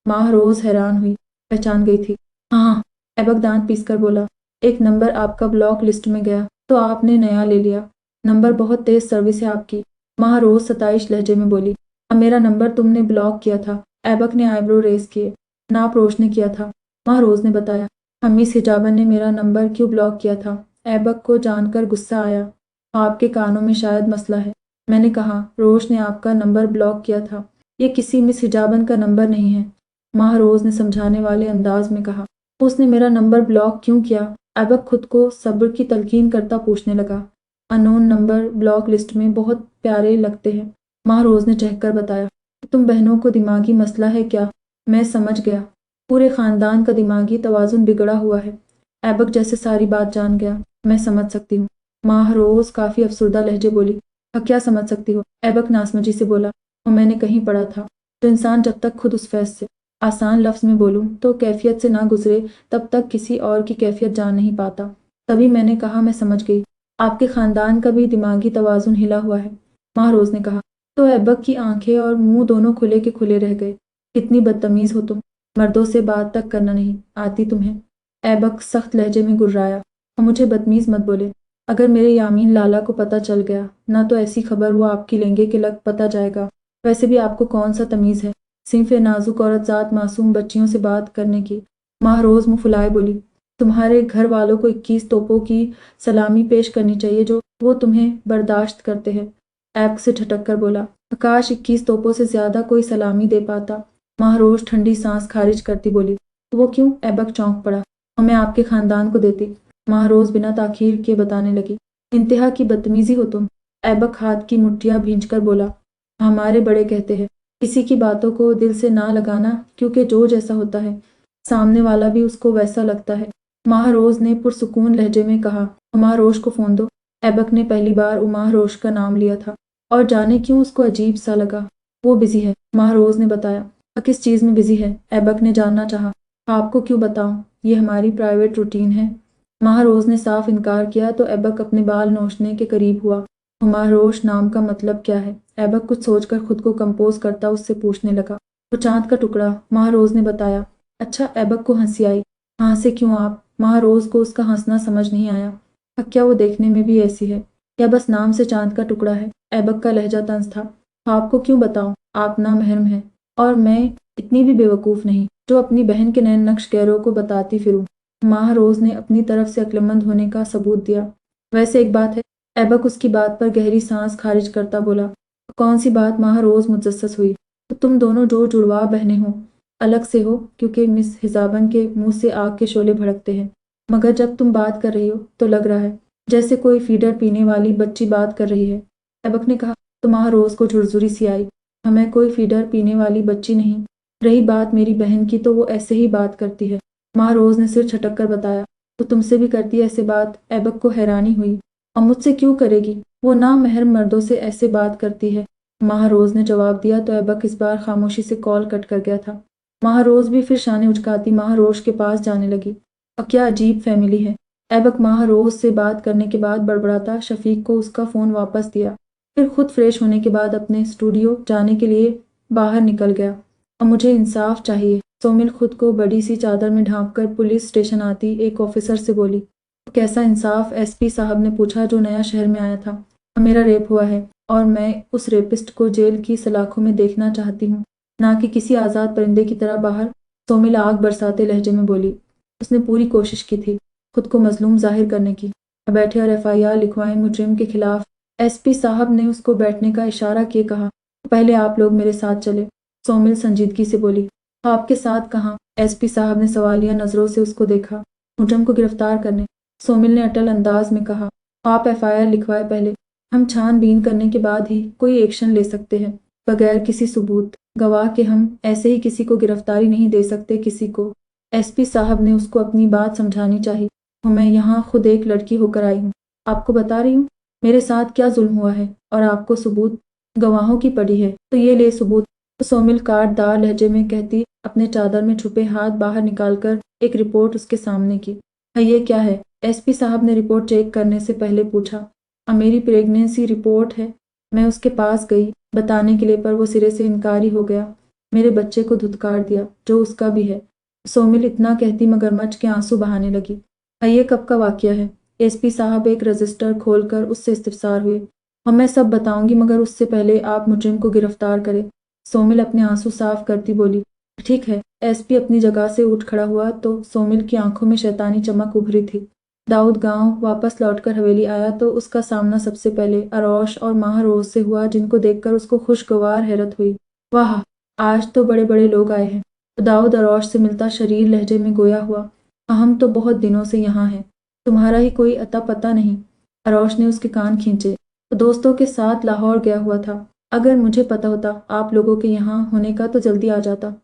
A: ماہ روز حیران ہوئی، پہچان گئی تھی۔ ہاں، ایبک دانت پیس کر بولا، ایک نمبر آپ کا بلاک لسٹ میں گیا تو آپ نے نیا لے لیا۔ نمبر بہت تیز سروس ہے آپ کی، ماہ روز ستائش لہجے میں بولی۔ اب میرا نمبر تم نے بلاک کیا تھا؟ ایبک نے آئی برو ریز کیے۔ ناپ روش نے کیا تھا، ماہ روز نے بتایا۔ مس حجابن نے میرا نمبر کیوں بلاک کیا تھا؟ ایبک کو جان کر غصہ آیا۔ آپ کے کانوں میں شاید مسئلہ ہے۔ میں نے کہا روش نے آپ کا نمبر بلاک کیا تھا، یہ کسی مس حجابن کا نمبر نہیں ہے، ماہ روز نے سمجھانے والے انداز میں کہا۔ اس نے میرا نمبر بلاک کیوں کیا؟ ایبک خود کو صبر کی تلقین کرتا پوچھنے لگا۔ انون نمبر بلاک لسٹ میں بہت پیارے لگتے ہیں، ماہ روز نے چہک کر بتایا۔ تم بہنوں کو دماغی مسئلہ ہے کیا؟ میں سمجھ گیا، پورے خاندان کا دماغی توازن بگڑا ہوا ہے۔ ایبک جیسے ساری بات جان گیا۔ میں سمجھ سکتی ہوں، ماہ روز کافی افسردہ لہجے بولی۔ کیا سمجھ سکتی ہو؟ ایبک ناسمجھی سے بولا۔ اور میں نے کہیں پڑھا تھا، تو انسان جب تک خود اس فیض سے آسان لفظ میں بولوں تو کیفیت سے نہ گزرے تب تک کسی اور کی کیفیت جان نہیں پاتا۔ تبھی میں نے کہا میں سمجھ گئی، آپ کے خاندان کا بھی دماغی توازن ہلا ہوا ہے، ماہ روز نے کہا۔ تو ایبک کی آنکھیں اور منہ دونوں کھلے کے کھلے رہ گئے۔ کتنی بدتمیز ہو تم، مردوں سے بات تک کرنا نہیں آتی تمہیں؟ ایبک سخت لہجے میں گررایا۔ اور مجھے بدتمیز مت بولے، اگر میرے یامین لالا کو پتہ چل گیا نہ تو ایسی خبر وہ آپ کی لیں گے کہ لگ پتہ جائے گا۔ ویسے بھی آپ کو کون سا تمیز ہے صنف نازک عورت ذات معصوم بچیوں سے بات کرنے کی؟ ماہ روز منہ پھلائے بولی۔ تمہارے گھر والوں کو 21 توپوں کی سلامی پیش کرنی چاہیے جو وہ تمہیں برداشت کرتے ہیں، ایبک سے ٹھٹک کر بولا۔ کاش 21 توپوں سے زیادہ کوئی سلامی دے پاتا، ماہ روز ٹھنڈی سانس خارج کرتی بولی۔ وہ کیوں؟ ایبک چونک پڑا۔ اور میں آپ کے خاندان کو دیتی، ماہ روز بنا تاخیر کے بتانے لگی۔ انتہا کی بدتمیزی ہو تم، ایبک ہاتھ کی مٹھیاں بھینچ کر بولا۔ ہمارے بڑے کہتے ہیں کسی کی باتوں کو دل سے نہ لگانا، کیونکہ جو جیسا ہوتا ہے سامنے والا بھی اس کو ویسا لگتا ہے، ماہ روز نے پرسکون لہجے میں کہا۔ عمار روش کو فون دو۔ ایبک نے پہلی بار عمار روش کا نام لیا تھا اور جانے کیوں اس کو عجیب سا لگا۔ وہ بزی ہے، ماہ روز نے بتایا۔ کس چیز میں بزی ہے؟ ایبک نے جاننا چاہا۔ آپ کو کیوں بتاؤں، یہ ہماری پرائیویٹ روٹین ہے، ماہ روز نے صاف انکار کیا تو ایبک اپنے بال نوچنے کے قریب ہوا۔ عمار روش نام کا مطلب کیا ہے؟ ایبک کچھ سوچ کر خود کو کمپوز کرتا اس سے پوچھنے لگا۔ وہ چاند کا ٹکڑا، ماہ روز نے بتایا۔ اچھا، ایبک کو ہنسی آئی۔ ہنسے کیوں آپ؟ ماہ روز کو اس کا ہنسنا سمجھ نہیں آیا۔ کیا وہ دیکھنے میں بھی ایسی ہے یا بس نام سے چاند کا ٹکڑا ہے؟ ایبک کا لہجہ طنز تھا۔ آپ کو کیوں بتاؤں، آپ نامحرم ہیں اور میں اتنی بھی بے وقوف نہیں جو اپنی بہن کے نئے نقش گہروں کو بتاتی پھروں۔ ماہ روز نے اپنی طرف سے عقلمند ہونے کا ثبوت دیا۔ ویسے ایک بات ہے، ایبک اس کی بات پر گہری سانس خارج کرتا بولا۔ کون سی بات؟ ماہ روز متجسس ہوئی۔ تو تم دونوں جو جڑواں بہنیں ہو، الگ سے ہو کیونکہ مس حجابن کے منہ سے آگ کے شعلے بھڑکتے ہیں، مگر جب تم بات کر رہی ہو تو لگ رہا ہے جیسے کوئی فیڈر پینے والی بچی بات کر رہی ہے، ایبک نے کہا۔ تو ماہ روز کو جھرجھری سی آئی۔ ہمیں کوئی فیڈر پینے والی بچی نہیں، رہی بات میری بہن کی تو وہ ایسے ہی بات کرتی ہے، ماہ روز نے سر جھٹک کر بتایا۔ تو تم سے بھی کرتی ہے ایسے بات؟ ایبک کو حیرانی ہوئی۔ اور مجھ سے کیوں کرے گی؟ وہ نامحرم مردوں سے ایسے بات کرتی ہے، ماہ روز نے جواب دیا تو ایبک اس بار خاموشی سے کال کٹ کر گیا تھا۔ ماہ روز بھی پھر شانے اچکاتی ماہ روش کے پاس جانے لگی۔ اور کیا عجیب فیملی ہے، ایبک ماہ روز سے بات کرنے کے بعد بڑبڑاتا شفیق کو اس کا فون واپس دیا، پھر خود فریش ہونے کے بعد اپنے اسٹوڈیو جانے کے لیے باہر نکل گیا۔ اور مجھے انصاف چاہیے، سومل خود کو بڑی سی چادر میں ڈھانپ کر پولیس اسٹیشن آتی ایک آفیسر سے بولی۔ کیسا انصاف؟ ایس پی صاحب نے پوچھا جو نیا شہر میں آیا تھا۔ میرا ریپ ہوا ہے اور میں اس ریپسٹ کو جیل کی سلاخوں میں دیکھنا چاہتی ہوں، نہ کہ کسی آزاد پرندے کی طرح باہر، سومل آگ برساتے لہجے میں بولی۔ اس نے پوری کوشش کی تھی خود کو مظلوم ظاہر کرنے کی۔ بیٹھے اور FIR لکھوائیں مجرم کے خلاف۔ ایس پی صاحب نے اس کو بیٹھنے کا اشارہ کیے کہا۔ پہلے آپ لوگ میرے ساتھ چلے، سومل سنجیدگی سے بولی۔ آپ کے ساتھ کہاں؟ ایس پی صاحب نے سوالیہ نظروں سے اس کو دیکھا۔ مجرم کو گرفتار کرنے، سومل نے اٹل انداز میں کہا۔ آپ FIR لکھوائے پہلے، ہم چھان بین کرنے کے بعد ہی کوئی ایکشن لے سکتے ہیں، بغیر کسی ثبوت گواہ کے ہم ایسے ہی کسی کو گرفتاری نہیں دے سکتے کسی کو۔ ایس پی صاحب نے اس کو اپنی بات سمجھانی چاہی۔ میں یہاں خود ایک لڑکی ہو کر آئی ہوں، آپ کو بتا رہی ہوں میرے ساتھ کیا ظلم ہوا ہے، اور آپ کو ثبوت گواہوں کی پڑی ہے تو یہ لے ثبوت۔ سومل کاٹ دار لہجے میں کہتی اپنے چادر میں چھپے ہاتھ باہر نکال کر ایک رپورٹ اس کے سامنے کی۔ یہ क्या है? एसपी साहब ने रिपोर्ट चेक करने से पहले पूछा। मेरी प्रेगनेंसी रिपोर्ट है। मैं उसके पास गई बताने के लिए, पर वो सिरे से इनकारी हो गया। मेरे बच्चे को धुतकार दिया, जो उसका भी है। सोमिल इतना कहती मगरमच्छ के आंसू बहाने लगी। ये कब का वाकया है? एसपी साहब एक रजिस्टर खोलकर उससे इस्तफसार हुए। और मैं सब बताऊंगी, मगर उससे पहले आप मुजरिम को गिरफ्तार करें। सोमिल अपने आंसू साफ करती बोली। ठीक है। एसपी अपनी जगह से उठ खड़ा हुआ तो सोमिल की आंखों में शैतानी चमक उभरी थी। दाऊद गांव वापस लौटकर हवेली आया तो उसका सामना सबसे पहले अरोश और माहरोज से हुआ, जिनको देखकर उसको खुशगवार हैरत हुई। वाह, आज तो बड़े बड़े लोग आए हैं। दाऊद अरोश से मिलता शरीर लहजे में गोया हुआ। हम तो बहुत दिनों से यहाँ हैं, तुम्हारा ही कोई अता पता नहीं। अरोश ने उसके कान खींचे। दोस्तों के साथ लाहौर गया हुआ था। अगर मुझे पता होता आप लोगों के यहाँ होने का तो जल्दी आ जाता।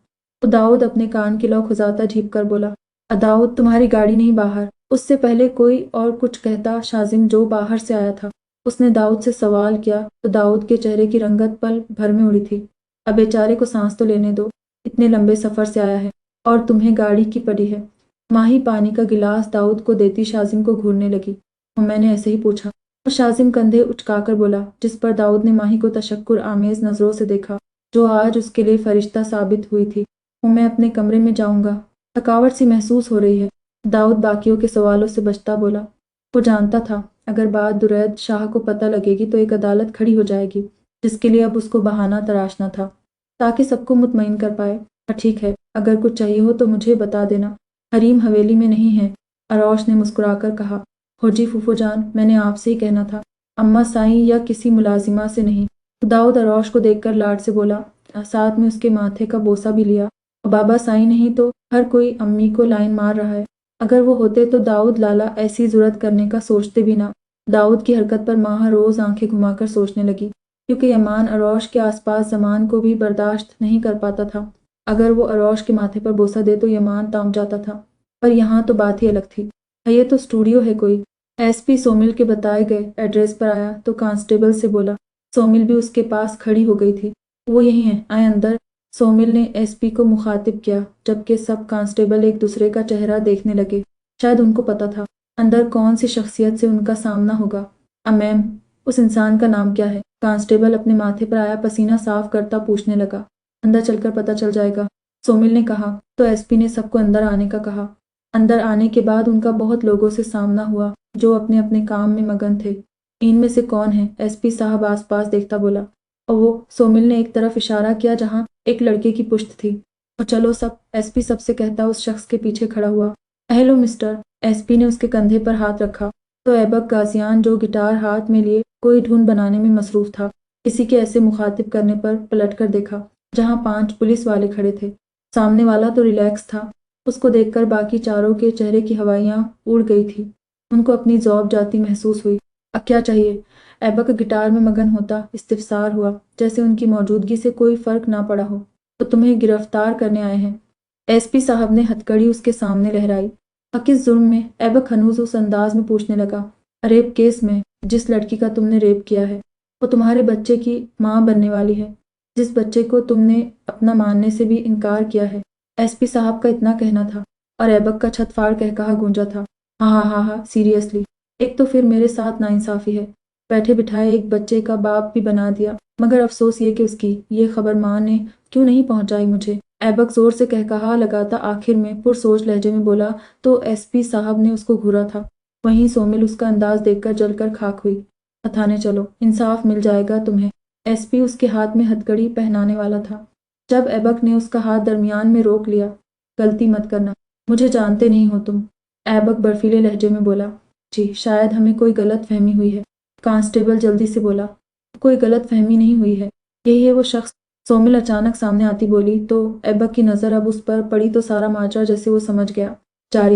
A: दाऊद अपने कान की लौ खुजाता झीप कर बोला। दाऊद, तुम्हारी गाड़ी नहीं बाहर। उससे पहले कोई और कुछ कहता शाजिम जो बाहर से आया था। उसने दाऊद से सवाल किया तो दाऊद के चेहरे की रंगत पल भर में उड़ी थी। अब बेचारे को सांस तो लेने दो, इतने लंबे सफर से आया है और तुम्हें गाड़ी की पड़ी है। माही पानी का गिलास दाऊद को देती शाजिम को घूरने लगी। और मैंने ऐसे ही पूछा। और शाजिम कंधे उचकाकर बोला, जिस पर दाऊद ने माही को तशक्कुर आमेज नजरों से देखा, जो आज उसके लिए फरिश्ता साबित हुई थी। मैं अपने कमरे में जाऊंगा, थकावट सी महसूस हो रही है। दाऊद बाकियों के सवालों से बचता बोला। वो जानता था अगर बात दुरैद शाह को पता लगेगी तो एक अदालत खड़ी हो जाएगी, जिसके लिए अब उसको बहाना तराशना था ताकि सबको मुतमईन कर पाए। ठीक है, अगर कुछ चाहिए हो तो मुझे बता देना। हरीम हवेली में नहीं है, अरोश ने मुस्कुराकर कहा। होजी फूफो जान, मैंने आपसे ही कहना था, अम्मा साईं या किसी मुलाजिमा से नहीं। दाऊद अरोश को देखकर लाड से बोला, साथ में उसके माथे का बोसा भी लिया। बाबा साईं नहीं तो हर कोई अम्मी को लाइन मार रहा है। अगर वो होते तो दाऊद लाला ऐसी जुर्रत करने का सोचते भी ना। दाऊद की हरकत पर माह रोज आंखें घुमाकर सोचने लगी, क्योंकि यमान अरोश के आसपास जमान को भी बर्दाश्त नहीं कर पाता था। अगर वो अरोश के माथे पर बोसा दे तो यमान ताम जाता था, पर यहाँ तो बात ही अलग थी। ये तो स्टूडियो है कोई। एसपी सोमिल के बताए गए एड्रेस पर आया तो कांस्टेबल से बोला। सोमिल भी उसके पास खड़ी हो गई थी। वो यही है, आए अंदर। सोमिल ने एसपी को मुखातिब किया, जबकि सब कांस्टेबल एक दूसरे का चेहरा देखने लगे। शायद उनको पता था अंदर कौन सी शख्सियत से उनका सामना होगा। मैम, उस इंसान का नाम क्या है? कांस्टेबल अपने माथे पर आया पसीना साफ करता पूछने लगा। अंदर चलकर पता चल जाएगा, सोमिल ने कहा तो एसपी ने सबको अंदर आने का कहा। अंदर आने के बाद उनका बहुत लोगों से सामना हुआ जो अपने अपने काम में मगन थे। इनमें से कौन है? एसपी साहब आसपास देखता बोला। और वो, सोमिल ने एक तरफ इशारा किया जहां एक लड़के की पुश्त थी। और चलो सब, एसपी सबसे कहता उस शख्स के पीछे खड़ा हुआ। Hello mister. एसपी ने उसके कंधे पर हाथ रखा तो ऐबक गाजियान, जो गिटार हाथ में लिए कोई धुन बनाने में मसरूफ था, किसी के ऐसे मुखातिब करने पर पलट कर देखा जहां 5 पुलिस वाले खड़े थे। सामने वाला तो रिलैक्स था। उसको देखकर बाकी चारों के चेहरे की हवाइयां उड़ गई थी। उनको अपनी जौब जाती महसूस हुई। अब क्या चाहिए? ऐबक गिटार में मगन होता इस्तिफसार हुआ, जैसे उनकी मौजूदगी से कोई फर्क ना पड़ा हो। तो तुम्हें गिरफ्तार करने आए हैं। एसपी साहब ने हथकड़ी उसके सामने लहराई। किस जुर्म में? ऐबक हनूज उस अंदाज में पूछने लगा। रेप केस में। जिस लड़की का तुमने रेप किया है वो तुम्हारे बच्चे की माँ बनने वाली है, जिस बच्चे को तुमने अपना मानने से भी इनकार किया है। एसपी साहब का इतना कहना था और ऐबक का छत फाड़ कहकहा गूंजा था। हाँ हाँ हाँ हाँ, सीरियसली। एक तो फिर मेरे साथ नाइंसाफी है, बैठे बिठाए एक बच्चे का बाप भी बना दिया। मगर अफसोस ये कि उसकी ये खबर माँ ने क्यों नहीं पहुंचाई मुझे। ऐबक जोर से कहकहा लगाता आखिर में पुरसोच लहजे में बोला तो एसपी साहब ने उसको घूरा था। वहीं सोमिल उसका अंदाज देखकर जलकर खाक हुई। थाने चलो, इंसाफ मिल जाएगा तुम्हें। एसपी उसके हाथ में हथकड़ी पहनाने वाला था जब ऐबक ने उसका हाथ दरमियान में रोक लिया। गलती मत करना, मुझे जानते नहीं हो तुम। ऐबक बर्फीले लहजे में बोला। जी, शायद हमें कोई गलत फहमी हुई है। कांस्टेबल जल्दी से बोला। कोई गलत फहमी नहीं हुई है, यही है वो शख्स। सोमिल अचानक सामने आती बोली तो ऐबक की नज़र अब उस पर पड़ी तो सारा माजरा जैसे वो समझ गया। जारी है।